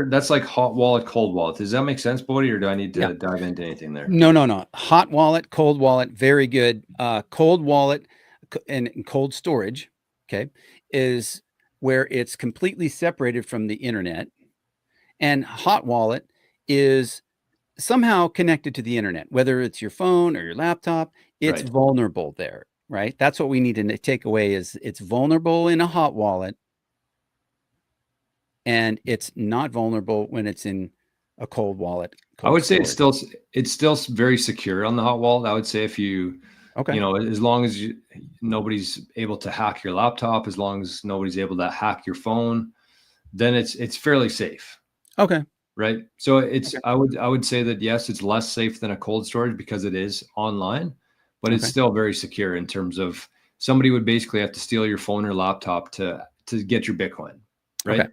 that's like hot wallet, cold wallet. Does that make sense, Bodie, or do I need to dive into anything there? No. Hot wallet, cold wallet, very good. Cold wallet and cold storage, okay, is where it's completely separated from the internet. And hot wallet is somehow connected to the internet, whether it's your phone or your laptop, it's vulnerable there, right? That's what we need to take away is it's vulnerable in a hot wallet. And it's not vulnerable when it's in a cold wallet. I would say it's still very secure on the hot wallet. I would say if you Okay. As long as nobody's able to hack your laptop, as long as nobody's able to hack your phone, then it's fairly safe, Okay. right? So it's Okay. I would say that yes, it's less safe than a cold storage because it is online, but it's Okay. still very secure in terms of somebody would basically have to steal your phone or laptop to get your Bitcoin, Okay. right?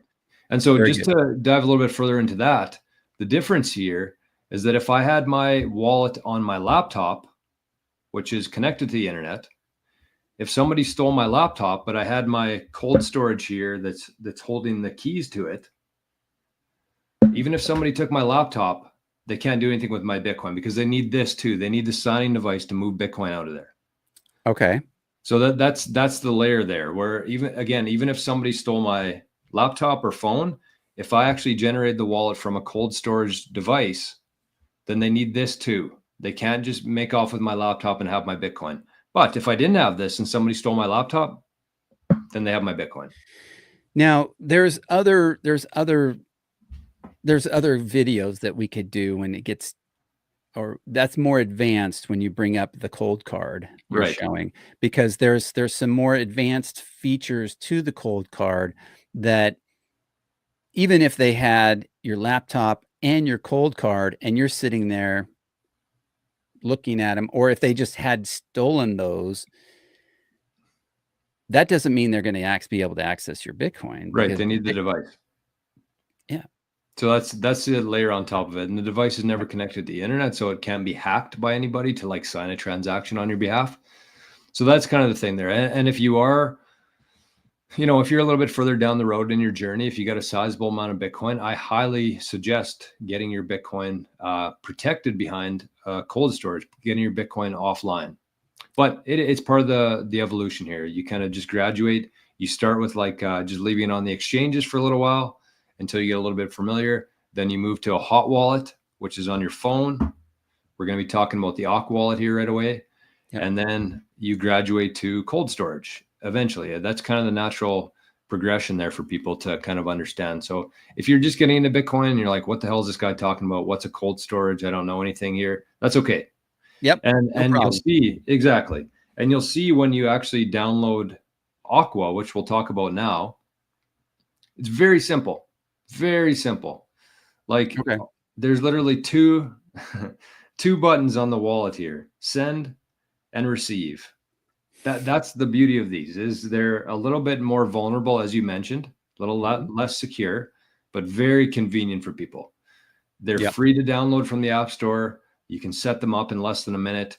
And so Very just good. to dive a little bit further into that, the difference here is that if I had my wallet on my laptop, which is connected to the internet, if somebody stole my laptop, but I had my cold storage here that's holding the keys to it, even if somebody took my laptop, they can't do anything with my Bitcoin because they need this too. They need the signing device to move Bitcoin out of there. Okay. So that's the layer there where even if somebody stole my laptop or phone, if I actually generated the wallet from a cold storage device, then they need this too. They can't just make off with my laptop and have my Bitcoin. But if I didn't have this and somebody stole my laptop, then they have my Bitcoin. Now there's other videos that we could do when it gets, or that's more advanced when you bring up the cold card you're Right. showing, because there's some more advanced features to the cold card that even if they had your laptop and your cold card and you're sitting there looking at them, or if they just had stolen those, that doesn't mean they're going to be able to access your Bitcoin Right. because They need the device. yeah. So that's the layer on top of it. And the device is never connected to the internet, so it can't be hacked by anybody to like sign a transaction on your behalf. So that's kind of the thing there. And if you are, if you're a little bit further down the road in your journey, if you got a sizable amount of Bitcoin, I highly suggest getting your Bitcoin protected behind cold storage, getting your Bitcoin offline. But it's part of the evolution here. You kind of just graduate. You start with like just leaving it on the exchanges for a little while until you get a little bit familiar. Then you move to a hot wallet, which is on your phone. We're going to be talking about the Aqua wallet here right away. Yep. And then you graduate to cold storage eventually. That's kind of the natural progression there for people to kind of understand. So if you're just getting into Bitcoin and you're like, what the hell is this guy talking about? What's a cold storage? I don't know anything here. That's okay. Yep. And No you'll problem. see exactly. And you'll see when you actually download Aqua, which we'll talk about now, it's very simple. Very simple. Like Okay. there's literally two buttons on the wallet here: send and receive. That's the beauty of these, is they're a little bit more vulnerable, as you mentioned, a little less secure, but very convenient for people. They're Yep. free to download from the App Store. You can set them up in less than a minute.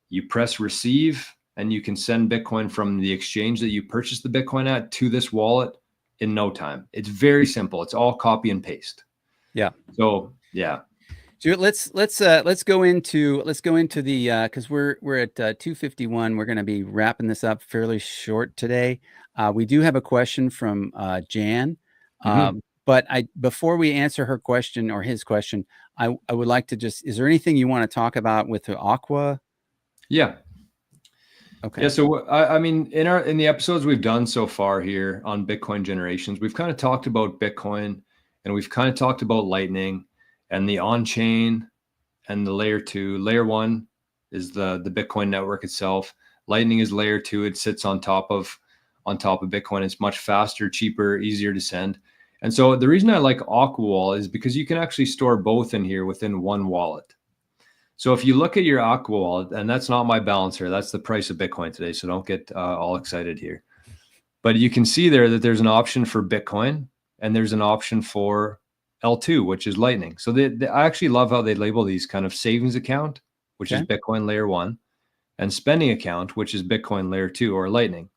You press receive and you can send Bitcoin from the exchange that you purchased the Bitcoin at to this wallet in no time. It's very simple. It's all copy and paste. Yeah. So yeah. So let's go into the because we're at 2:51. We're going to be wrapping this up fairly short today. We do have a question from Jan, but before we answer her question or his question, I would like to just, is there anything you want to talk about with the Aqua? Yeah. Okay. Yeah. So I mean, in the episodes we've done so far here on Bitcoin generations, we've kind of talked about Bitcoin and we've kind of talked about Lightning and the on-chain and the layer 2. Layer 1 is the Bitcoin network itself. Lightning is layer 2. It sits on top of Bitcoin. It's much faster, cheaper, easier to send. And so the reason I like Aqua Wallet is because you can actually store both in here within one wallet. So if you look at your Aqua wallet, and that's not my balancer, that's the price of Bitcoin today, so don't get all excited here. But you can see there that there's an option for Bitcoin and there's an option for L2, which is Lightning. So I actually love how they label these kind of savings account, which is Bitcoin layer 1, and spending account, which is Bitcoin layer 2 or Lightning.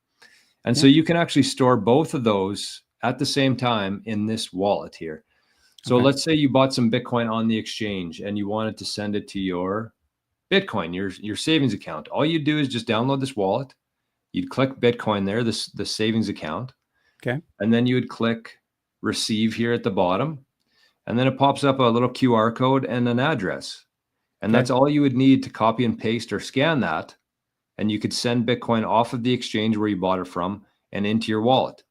And so you can actually store both of those at the same time in this wallet here. So let's say you bought some Bitcoin on the exchange and you wanted to send it to your Bitcoin, your savings account. All you do is just download this wallet. You'd click Bitcoin there, the savings account. Okay. And then you would click receive here at the bottom. And then it pops up a little QR code and an address. And that's all you would need to copy and paste or scan that. And you could send Bitcoin off of the exchange where you bought it from and into your wallet.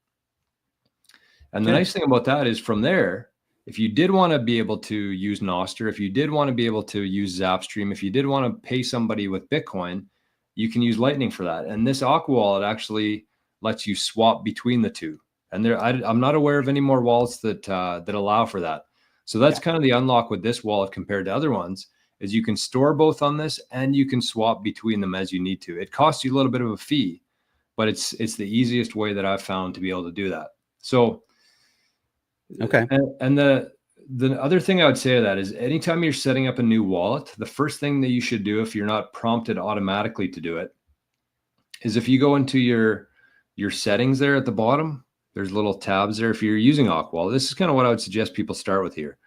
And the nice thing about that is from there, if you did want to be able to use Nostr, if you did want to be able to use Zapstream, if you did want to pay somebody with Bitcoin, you can use Lightning for that. And this Aqua wallet actually lets you swap between the two. And I'm not aware of any more wallets that that allow for that. So that's kind of the unlock with this wallet compared to other ones, is you can store both on this and you can swap between them as you need to. It costs you a little bit of a fee, but it's the easiest way that I've found to be able to do that. So, okay. And the other thing I would say to that is, anytime you're setting up a new wallet, the first thing that you should do, if you're not prompted automatically to do it, is if you go into your settings there at the bottom, there's little tabs there. If you're using Aqua Wallet, this is kind of what I would suggest people start with here.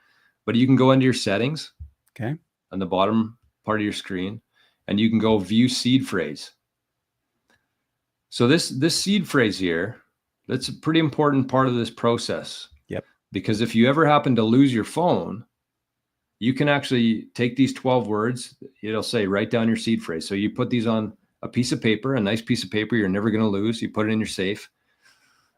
But you can go into your settings, okay, on the bottom part of your screen, and you can go view seed phrase. So this seed phrase here, that's a pretty important part of this process. Yep. Because if you ever happen to lose your phone, you can actually take these 12 words. It'll say write down your seed phrase. So you put these on a piece of paper, a nice piece of paper you're never going to lose. You put it in your safe.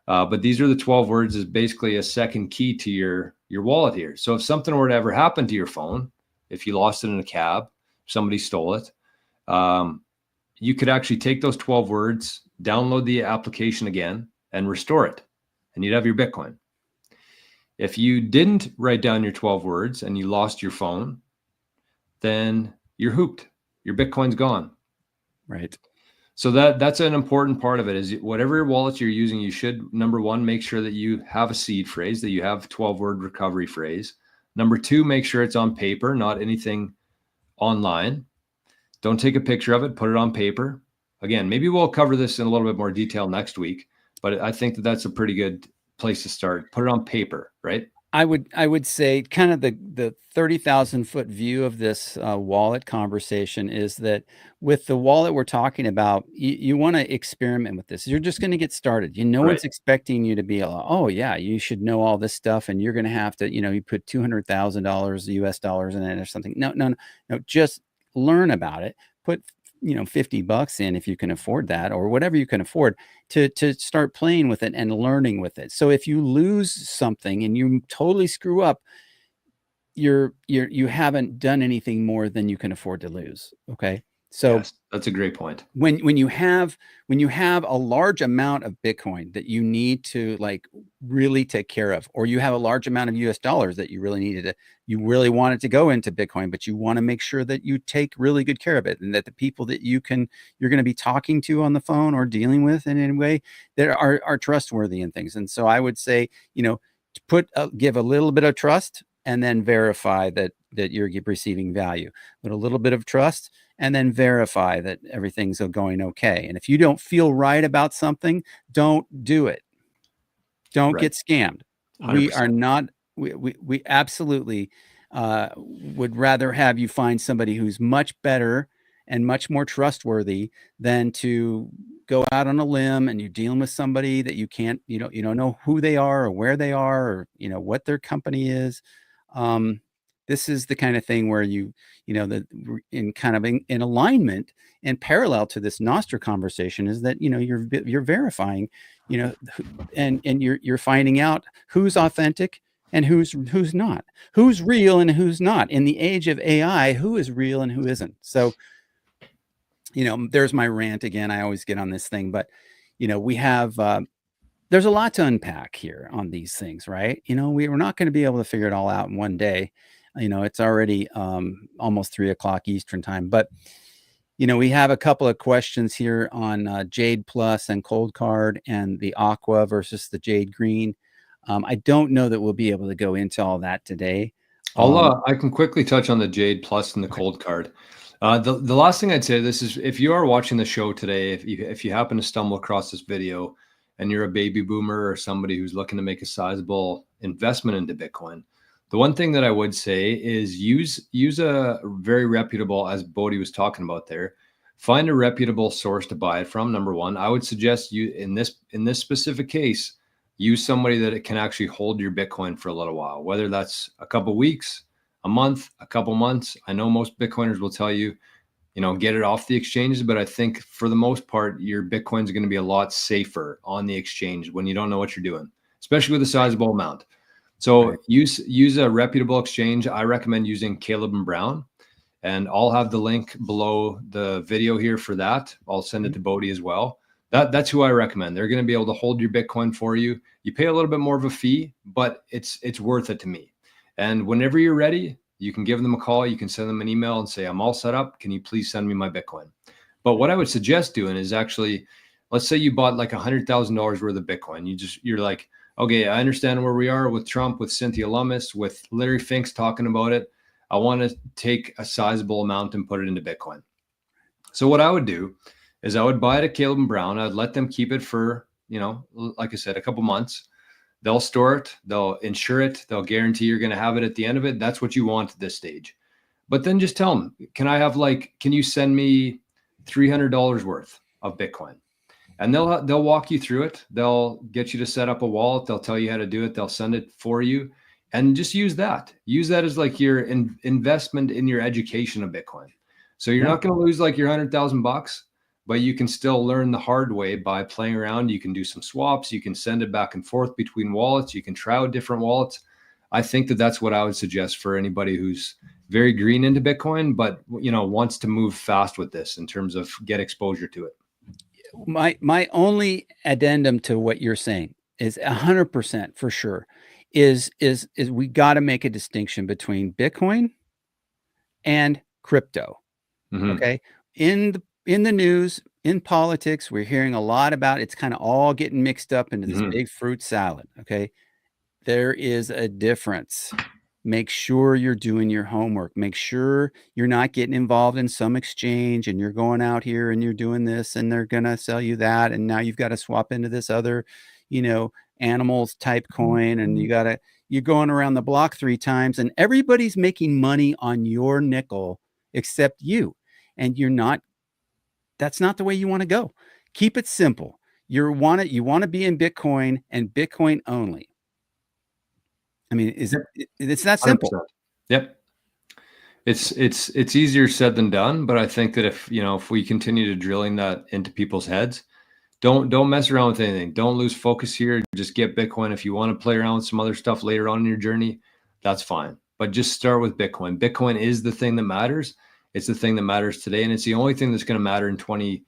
But these are the 12 words, is basically a second key to your wallet here. So if something were to ever happen to your phone, if you lost it in a cab, somebody stole it, you could actually take those 12 words, download the application again, and restore it, and you'd have your Bitcoin. If you didn't write down your 12 words and you lost your phone, then you're hooped. Your Bitcoin's gone. Right. So that's an important part of it, is whatever wallet you're using, you should, number one, make sure that you have a seed phrase, that you have 12-word recovery phrase. Number two, make sure it's on paper, not anything online. Don't take a picture of it, put it on paper. Again, maybe we'll cover this in a little bit more detail next week, but I think that that's a pretty good place to start. Put it on paper, right? I would say kind of the 30,000-foot view of this wallet conversation is that with the wallet we're talking about, you want to experiment with this. You're just going to get started. No Right. one's expecting you to be, oh yeah, you should know all this stuff, and you're going to have to, you put $200,000 US dollars in it or something. No. Just learn about it. Put $50 in if you can afford that, or whatever you can afford, to start playing with it and learning with it. So if you lose something and you totally screw up, you haven't done anything more than you can afford to lose. Okay. So yes, that's a great point. When you have a large amount of Bitcoin that you need to really take care of, or you have a large amount of US dollars that you really want it to go into Bitcoin, but you want to make sure that you take really good care of it, and that the people that you're going to be talking to on the phone or dealing with in any way that are trustworthy and things. And so I would say, give a little bit of trust, and then verify that you're receiving value. But a little bit of trust, and then verify that everything's going okay. And if you don't feel right about something, don't do it. Don't get scammed. 100%. We are not, we absolutely would rather have you find somebody who's much better and much more trustworthy than to go out on a limb and you're dealing with somebody that you can't, you don't know who they are or where they are, or, what their company is. This is the kind of thing where in alignment and parallel to this nostr conversation is that, you're verifying, and you're finding out who's authentic and who's not, who's real and who's not. In the age of AI, who is real and who isn't. So, there's my rant again. I always get on this thing, but, we have, there's a lot to unpack here on these things, right? We're not going to be able to figure it all out in one day. It's already almost 3:00 Eastern time, but we have a couple of questions here on Jade Plus and Cold Card and the Aqua versus the Jade Green. I don't know that we'll be able to go into all that today. I can quickly touch on the Jade Plus and the Cold Card. The last thing I'd say, this is, if you are watching the show today, if you happen to stumble across this video and you're a baby boomer or somebody who's looking to make a sizable investment into Bitcoin, the one thing that I would say is use a very reputable, as Bodhi was talking about there, find a reputable source to buy it from. Number one, I would suggest you in this specific case, use somebody that can actually hold your Bitcoin for a little while, whether that's a couple weeks, a month, a couple months. I know most Bitcoiners will tell you, get it off the exchanges, but I think for the most part, your Bitcoins are going to be a lot safer on the exchange when you don't know what you're doing, especially with a sizable amount. So use a reputable exchange. I recommend using Caleb & Brown. And I'll have the link below the video here for that. I'll send it to Bodie as well. That's who I recommend. They're going to be able to hold your Bitcoin for you. You pay a little bit more of a fee, but it's worth it to me. And whenever you're ready, you can give them a call. You can send them an email and say, I'm all set up. Can you please send me my Bitcoin? But what I would suggest doing is actually, let's say you bought like $100,000 worth of Bitcoin. You're like, okay, I understand where we are with Trump, with Cynthia Lummis, with Larry Fink's talking about it. I want to take a sizable amount and put it into Bitcoin. So what I would do is I would buy it at Caleb and Brown. I'd let them keep it for, like I said, a couple months. They'll store it. They'll insure it. They'll guarantee you're going to have it at the end of it. That's what you want at this stage. But then just tell them, can you send me $300 worth of Bitcoin? And they'll walk you through it. They'll get you to set up a wallet. They'll tell you how to do it. They'll send it for you. And just use that. Use that as like your investment in your education of Bitcoin. So you're not going to lose like your $100,000, but you can still learn the hard way by playing around. You can do some swaps. You can send it back and forth between wallets. You can try out different wallets. I think that's what I would suggest for anybody who's very green into Bitcoin, but wants to move fast with this in terms of get exposure to it. My only addendum to what you're saying is 100% for sure is we got to make a distinction between Bitcoin and crypto. Okay. In the news, in politics, we're hearing a lot about it's kind of all getting mixed up into this big fruit salad. Okay. There is a difference. Make sure you're doing your homework. Make sure you're not getting involved in some exchange and you're going out here and you're doing this and they're going to sell you that. And now you've got to swap into this other, animals type coin. And you're going around the block 3 times and everybody's making money on your nickel except you. And that's not the way you want to go. Keep it simple. You want to be in Bitcoin and Bitcoin only. I mean, it's that simple. 100%. Yep. It's easier said than done, but I think that if we continue to drilling that into people's heads, don't mess around with anything. Don't lose focus here. Just get Bitcoin. If you want to play around with some other stuff later on in your journey, that's fine. But just start with Bitcoin. Bitcoin is the thing that matters. It's the thing that matters today, and it's the only thing that's going to matter in 20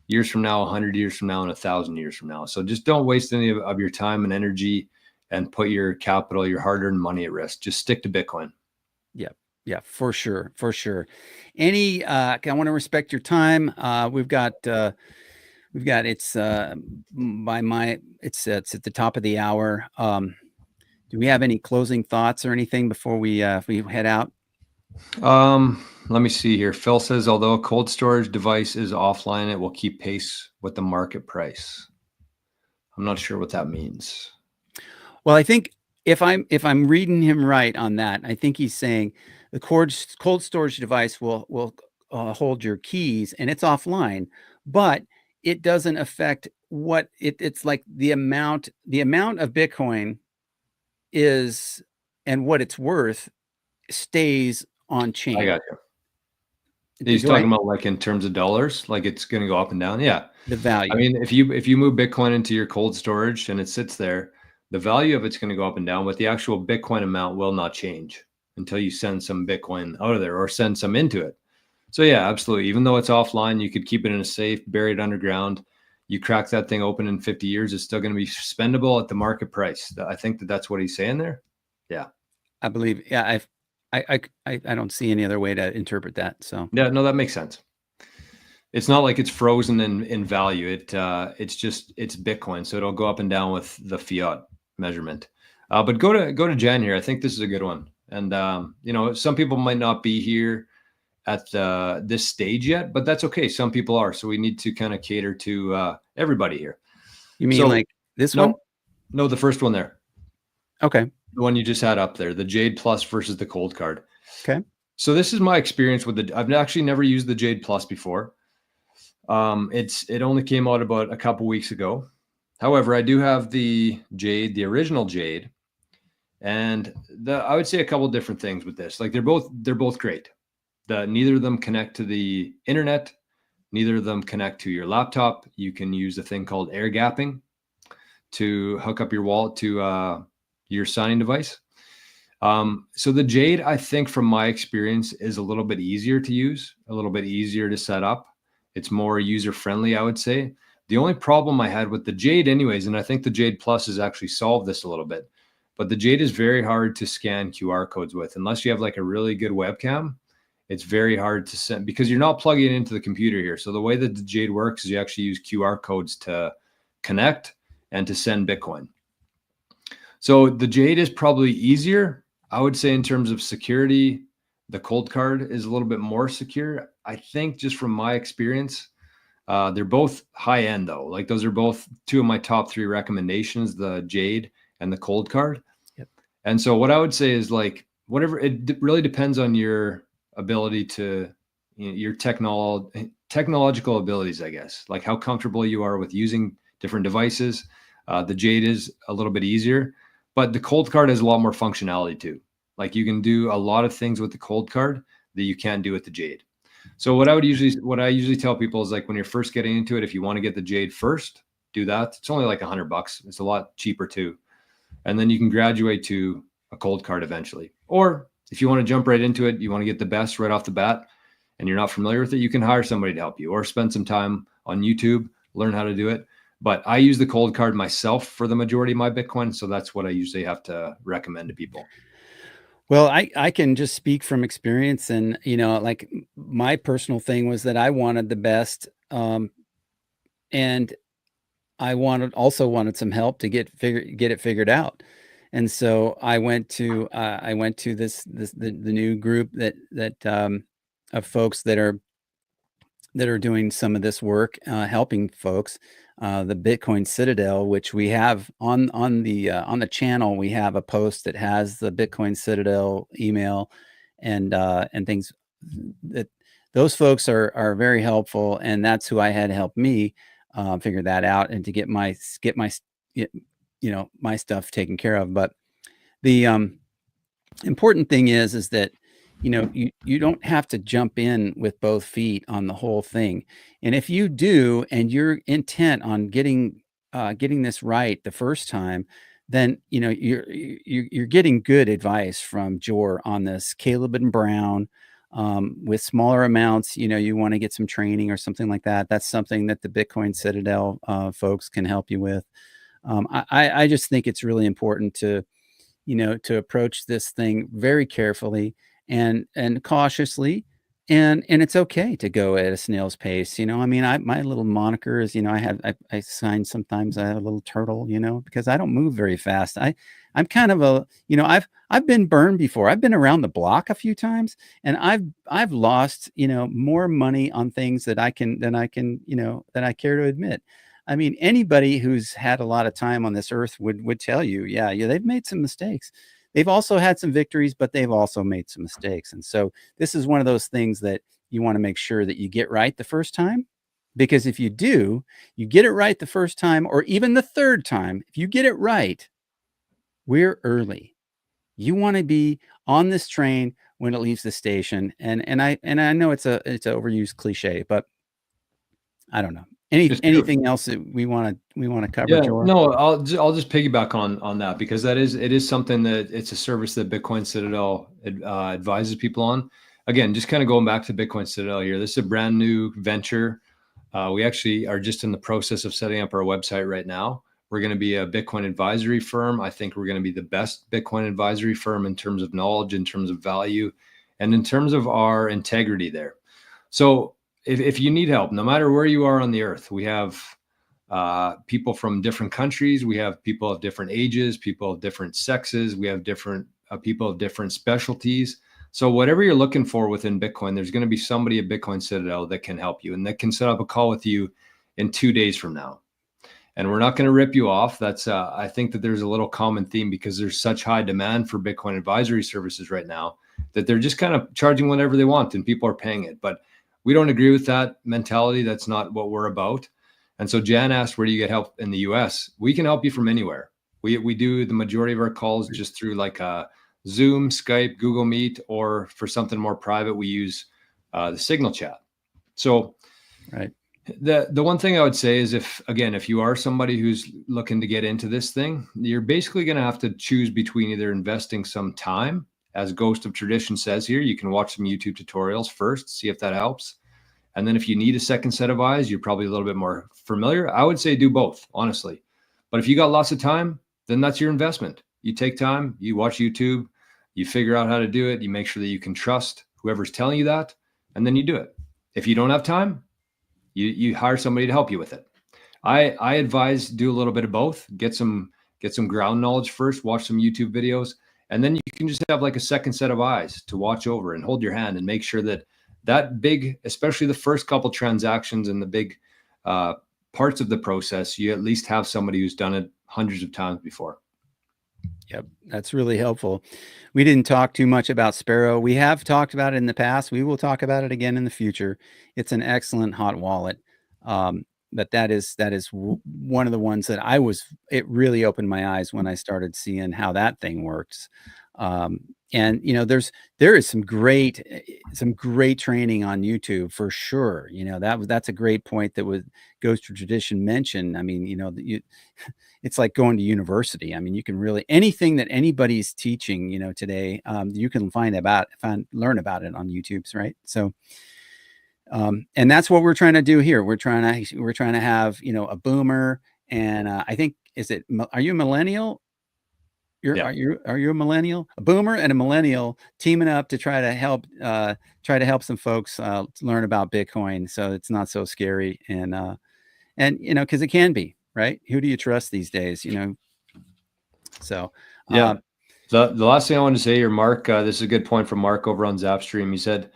years from now, 100 years from now, and 1,000 years from now. So just don't waste any of your time and energy and put your capital, your hard-earned money at risk. Just stick to Bitcoin. Yeah, for sure. I want to respect your time. We've got it's at the top of the hour. Do we have any closing thoughts or anything before we head out? Let me see here. Phil says, although a cold storage device is offline, it will keep pace with the market price. I'm not sure what that means. Well, I think if I'm reading him right on that, I think he's saying the cold storage device will hold your keys and it's offline, but it doesn't affect what it's like the amount of Bitcoin is and what it's worth stays on chain. I got you. He's talking about like in terms of dollars, like it's going to go up and down. Yeah. The value. I mean, if you move Bitcoin into your cold storage and it sits there, the value of it's going to go up and down, but the actual Bitcoin amount will not change until you send some Bitcoin out of there or send some into it. So yeah, absolutely. Even though it's offline, you could keep it in a safe, bury it underground. You crack that thing open in 50 years, it's still going to be spendable at the market price. I think that's what he's saying there. Yeah. I believe. Yeah. I don't see any other way to interpret that. So yeah, no, that makes sense. It's not like it's frozen in value. It's Bitcoin. So it'll go up and down with the fiat measurement. But go to Jen here. I think this is a good one. And, some people might not be here at this stage yet, but that's okay. Some people are. So we need to kind of cater to everybody here. You mean like this one? No, the first one there. Okay. The one you just had up there, the Jade Plus versus the Cold Card. Okay. So this is my experience with I've actually never used the Jade Plus before. It only came out about a couple weeks ago. However, I do have the Jade, the original Jade, and I would say a couple different things with this. Like they're both great. Neither of them connect to the internet. Neither of them connect to your laptop. You can use a thing called air gapping to hook up your wallet to your signing device. So the Jade, I think from my experience, is a little bit easier to use, a little bit easier to set up. It's more user-friendly, I would say. The only problem I had with the Jade anyways, and I think the Jade Plus has actually solved this a little bit, but the Jade is very hard to scan QR codes with. Unless you have like a really good webcam, it's very hard to send, because you're not plugging it into the computer here. So the way that the Jade works is you actually use QR codes to connect and to send Bitcoin. So the Jade is probably easier. I would say in terms of security, the cold card is a little bit more secure. I think just from my experience, they're both high end though. Like those are both two of my top 3 recommendations, the Jade and the cold card. Yep. And so what I would say is like, whatever, it really depends on your ability to, your technological abilities, I guess, like how comfortable you are with using different devices. The Jade is a little bit easier, but the cold card has a lot more functionality too. Like you can do a lot of things with the cold card that you can't do with the Jade. So what I usually tell people is like, when you're first getting into it, if you want to get the Jade first, do that. It's only like $100. It's a lot cheaper too. And then you can graduate to a cold card eventually. Or if you want to jump right into it, you want to get the best right off the bat and you're not familiar with it, you can hire somebody to help you or spend some time on YouTube, learn how to do it. But I use the cold card myself for the majority of my Bitcoin. So that's what I usually have to recommend to people. Well, I can just speak from experience, and like my personal thing was that I wanted the best, and I also wanted some help to get it figured out. And so I went to the new group that of folks that are doing some of this work, helping folks, the Bitcoin Citadel, which we have on the channel. We have a post that has the Bitcoin Citadel email and things. That those folks are very helpful, and that's who I had help me figure that out and to get my my stuff taken care of. But the important thing is that you don't have to jump in with both feet on the whole thing. And if you do, and you're intent on getting this right the first time, then you're getting good advice from Jor on this. Caleb and Brown, with smaller amounts, you want to get some training or something like that. That's something that the Bitcoin Citadel folks can help you with. I just think it's really important to approach this thing very carefully and cautiously, and it's okay to go at a snail's pace. I mean, my little moniker is, I sign sometimes, I have a little turtle, because I don't move very fast. I'm kind of a, I've been burned before. I've been around the block a few times, and I've lost, more money on things than I care to admit. I mean, anybody who's had a lot of time on this earth would tell you, yeah, they've made some mistakes. They've also had some victories, but they've also made some mistakes. And so this is one of those things that you want to make sure that you get right the first time, because if you do, you get it right the first time, or even the third time, if you get it right, we're early. You want to be on this train when it leaves the station. And I know it's an overused cliche, but I don't know. Anything else that we want to cover, Yeah, Jor? no, I'll just piggyback it that, because it is something that it's a service that Bitcoin Citadel advises people on. Again, just kind of going back to Bitcoin Citadel here. This is a brand new venture. We actually are just in the process of setting up our website right now. We're going to be a Bitcoin advisory firm. I think we're going to be the best Bitcoin advisory firm in terms of knowledge, in terms of value, and in terms of our integrity there. So if you need help, no matter where you are on the earth, we have people from different countries. We have people of different ages, people of different sexes. We have different people of different specialties. So whatever you're looking for within Bitcoin, there's going to be somebody at Bitcoin Citadel that can help you and that can set up a call with you in 2 days from now. And we're not going to rip you off. That's I think that there's a little common theme, because there's such high demand for Bitcoin advisory services right now that they're just kind of charging whatever they want and people are paying it. But we don't agree with that mentality. That's not what we're about. And so Jan asked, where do you get help in the US? We can help you from anywhere. We do the majority of our calls just through like Zoom, Skype, Google Meet, or for something more private, we use the Signal chat. So right. The one thing I would say is if you are somebody who's looking to get into this thing, you're basically going to have to choose between either investing some time, as Ghost of Tradition says here, you can watch some YouTube tutorials first, see if that helps. And then if you need a second set of eyes, you're probably a little bit more familiar. I would say do both, honestly. But if you got lots of time, then that's your investment. You take time, you watch YouTube, you figure out how to do it, you make sure that you can trust whoever's telling you that, and then you do it. If you don't have time, you hire somebody to help you with it. I advise do a little bit of both. Get some ground knowledge first, watch some YouTube videos, and then you can just have like a second set of eyes to watch over and hold your hand and make sure that big, especially the first couple transactions and the big parts of the process, you at least have somebody who's done it hundreds of times before. Yep, that's really helpful. We didn't talk too much about Sparrow. We have talked about it in the past. We will talk about it again in the future. It's an excellent hot wallet. But that is one of the ones that it really opened my eyes when I started seeing how that thing works. And you know, there is some great training on YouTube for sure. You know, that's a great point that Ghost of Tradition mentioned. I mean, you know, it's like going to university. I mean, you can really, anything that anybody's teaching, you know, today, you can learn about it on YouTube's, right? So, and that's what we're trying to do here. We're trying to have, you know, a boomer, and I think, are you a millennial? Yeah. Are you a millennial? A boomer and a millennial teaming up to try to help some folks learn about Bitcoin, so it's not so scary, and you know, because it can be, right? Who do you trust these days? You know, so yeah. The last thing I wanted to say here, Mark, this is a good point from Mark over on Zapstream. He said,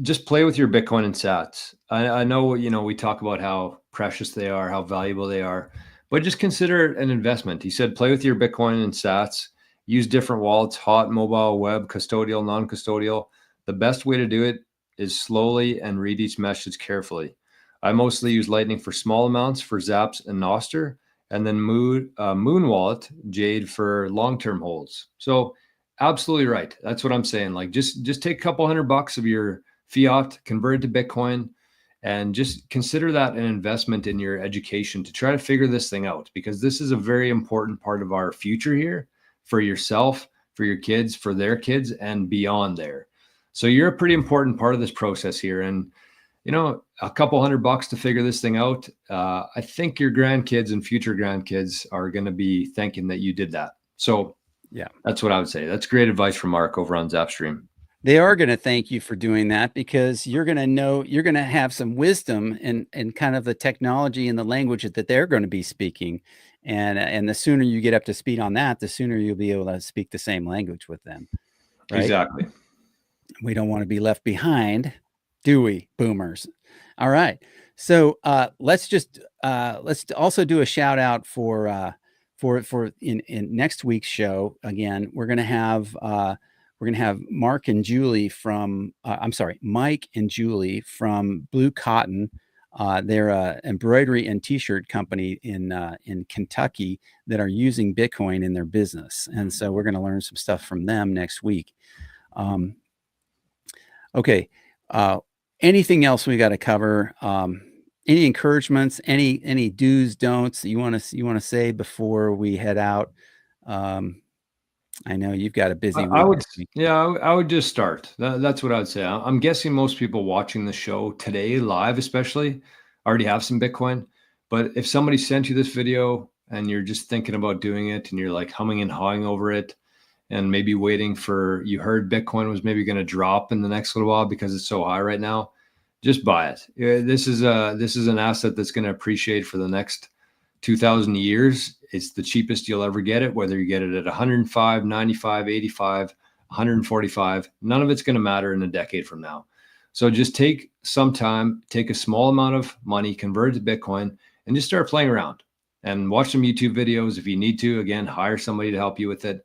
just play with your Bitcoin and sats. I know, you know, we talk about how precious they are, how valuable they are, but just consider it an investment. He said, play with your Bitcoin and sats, use different wallets, hot, mobile, web, custodial, non-custodial. The best way to do it is slowly and read each message carefully. I mostly use Lightning for small amounts for Zaps and Nostr, and then Moon Wallet, Jade, for long-term holds. So absolutely right. That's what I'm saying. Like just take a couple $100 of your fiat, convert it to Bitcoin, and just consider that an investment in your education to try to figure this thing out, because this is a very important part of our future here for yourself, for your kids, for their kids, and beyond there. So you're a pretty important part of this process here. And, you know, a couple $100 to figure this thing out. I think your grandkids and future grandkids are going to be thinking that you did that. So yeah, that's what I would say. That's great advice from Mark over on Zapstream. They are going to thank you for doing that, because you're going to have some wisdom and kind of the technology and the language that they're going to be speaking. And the sooner you get up to speed on that, the sooner you'll be able to speak the same language with them. Right? Exactly. We don't want to be left behind, do we, boomers? All right. So let's also do a shout out for in next week's show. Again, we're going to have Mike and Julie from Blue Cotton. They're an embroidery and t-shirt company in Kentucky that are using Bitcoin in their business. And so we're going to learn some stuff from them next week. Okay. Anything else we got to cover? Any encouragements, any do's, don'ts that you want to say before we head out? I know you've got a busy week. I would just start. That's what I would say. I'm guessing most people watching the show today, live especially, already have some Bitcoin. But if somebody sent you this video and you're just thinking about doing it and you're like humming and hawing over it, and maybe waiting you heard Bitcoin was maybe going to drop in the next little while because it's so high right now, just buy it. This is an asset that's going to appreciate for the next 2,000 years. It's the cheapest you'll ever get it, whether you get it at 105, 95, 85, 145, none of it's going to matter in a decade from now. So just take some time, take a small amount of money, convert it to Bitcoin, and just start playing around and watch some YouTube videos. If you need to, again, hire somebody to help you with it,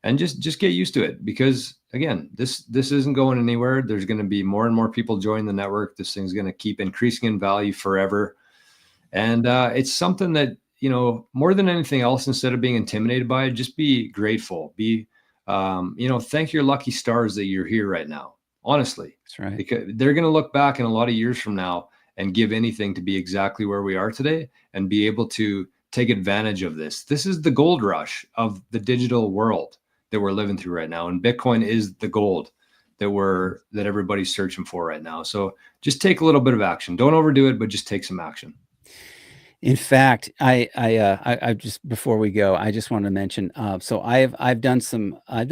and just get used to it, because again, this isn't going anywhere. There's going to be more and more people joining the network. This thing's going to keep increasing in value forever. And it's something that, you know, more than anything else, instead of being intimidated by it, just be grateful. Be, you know, thank your lucky stars that you're here right now. Honestly, that's right. Because they're going to look back in a lot of years from now and give anything to be exactly where we are today and be able to take advantage of this. This is the gold rush of the digital world that we're living through right now. And Bitcoin is the gold that everybody's searching for right now. So just take a little bit of action. Don't overdo it, but just take some action. In fact, I just, before we go, I just wanted to mention. So I've done some. I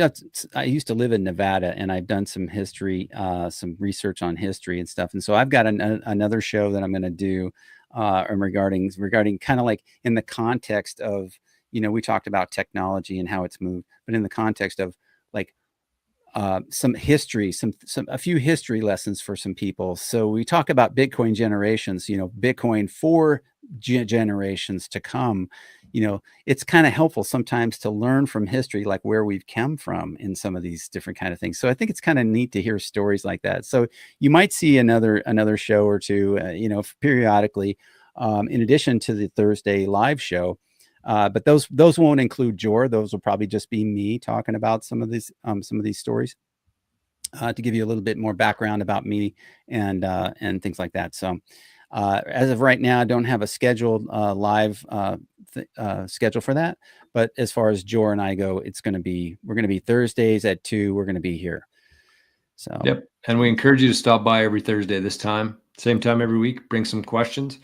used to live in Nevada, and I've done some history, some research on history and stuff. And so I've got another show that I'm going to do, regarding kind of like in the context of, we talked about technology and how it's moved, but in the context of like some history, a few history lessons for some people. So we talk about Bitcoin generations, Bitcoin for generations to come. It's kind of helpful sometimes to learn from history, like where we've come from in some of these different kind of things. So I think it's kind of neat to hear stories like that. So you might see another show or two, periodically, in addition to the Thursday live show. But those won't include Jor. Those will probably just be me talking about some of these stories, to give you a little bit more background about me and things like that. So as of right now, I don't have a scheduled live schedule for that. But as far as Jor and I go, we're going to be Thursdays at 2. We're going to be here. So yep, and we encourage you to stop by every Thursday this time, same time every week. Bring some questions.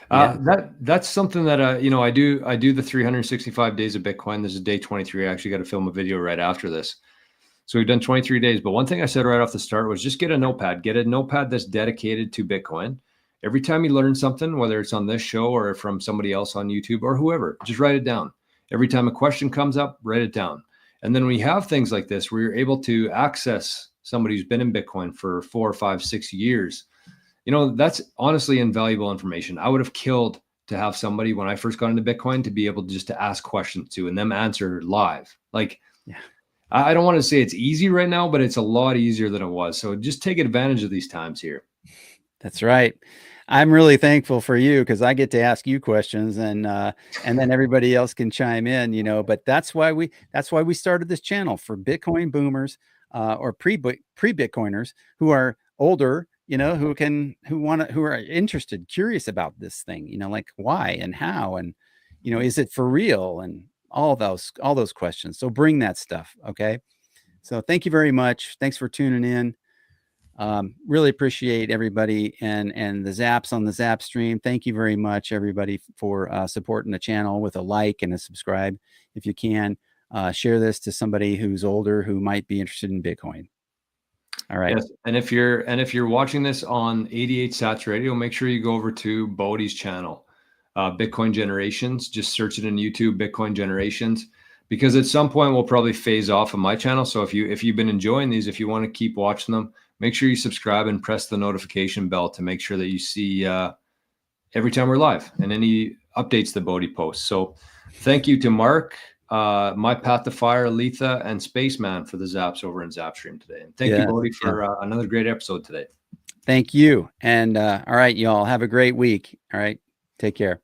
That's something that I do the 365 days of Bitcoin. This is day 23. I actually got to film a video right after this. So we've done 23 days. But one thing I said right off the start was just get a notepad that's dedicated to Bitcoin. Every time you learn something, whether it's on this show or from somebody else on YouTube or whoever, just write it down. Every time a question comes up, write it down. And then when you have things like this, where you're able to access somebody who's been in Bitcoin for 4, 5, 6 years, that's honestly invaluable information. I would have killed to have somebody, when I first got into Bitcoin, to be able to ask questions to and them answer live. Like, yeah. I don't want to say it's easy right now, but it's a lot easier than it was. So just take advantage of these times here. That's right. I'm really thankful for you, because I get to ask you questions, and then everybody else can chime in, but that's why we started this channel, for Bitcoin boomers, or pre-Bitcoiners who are older, who are interested, curious about this thing, like why and how, and, is it for real, and all those questions. So bring that stuff. Okay. So thank you very much. Thanks for tuning in. Really appreciate everybody and the zaps on the Zap stream. Thank you very much, everybody, for supporting the channel with a like and a subscribe. If you can, share this to somebody who's older who might be interested in Bitcoin. All right. Yes, and if you're watching this on 88 Sats Radio, make sure you go over to Bodie's channel, Bitcoin Generations. Just search it in YouTube, Bitcoin Generations, because at some point we'll probably phase off of my channel. So if you've been enjoying these, if you want to keep watching them, make sure you subscribe and press the notification bell to make sure that you see every time we're live and any updates that Bodie posts. So thank you to Mark, My Path to Fire, Letha, and Spaceman for the zaps over in Zapstream today. And thank you, Bodie, for another great episode today. Thank you. And all right, y'all, have a great week. All right. Take care.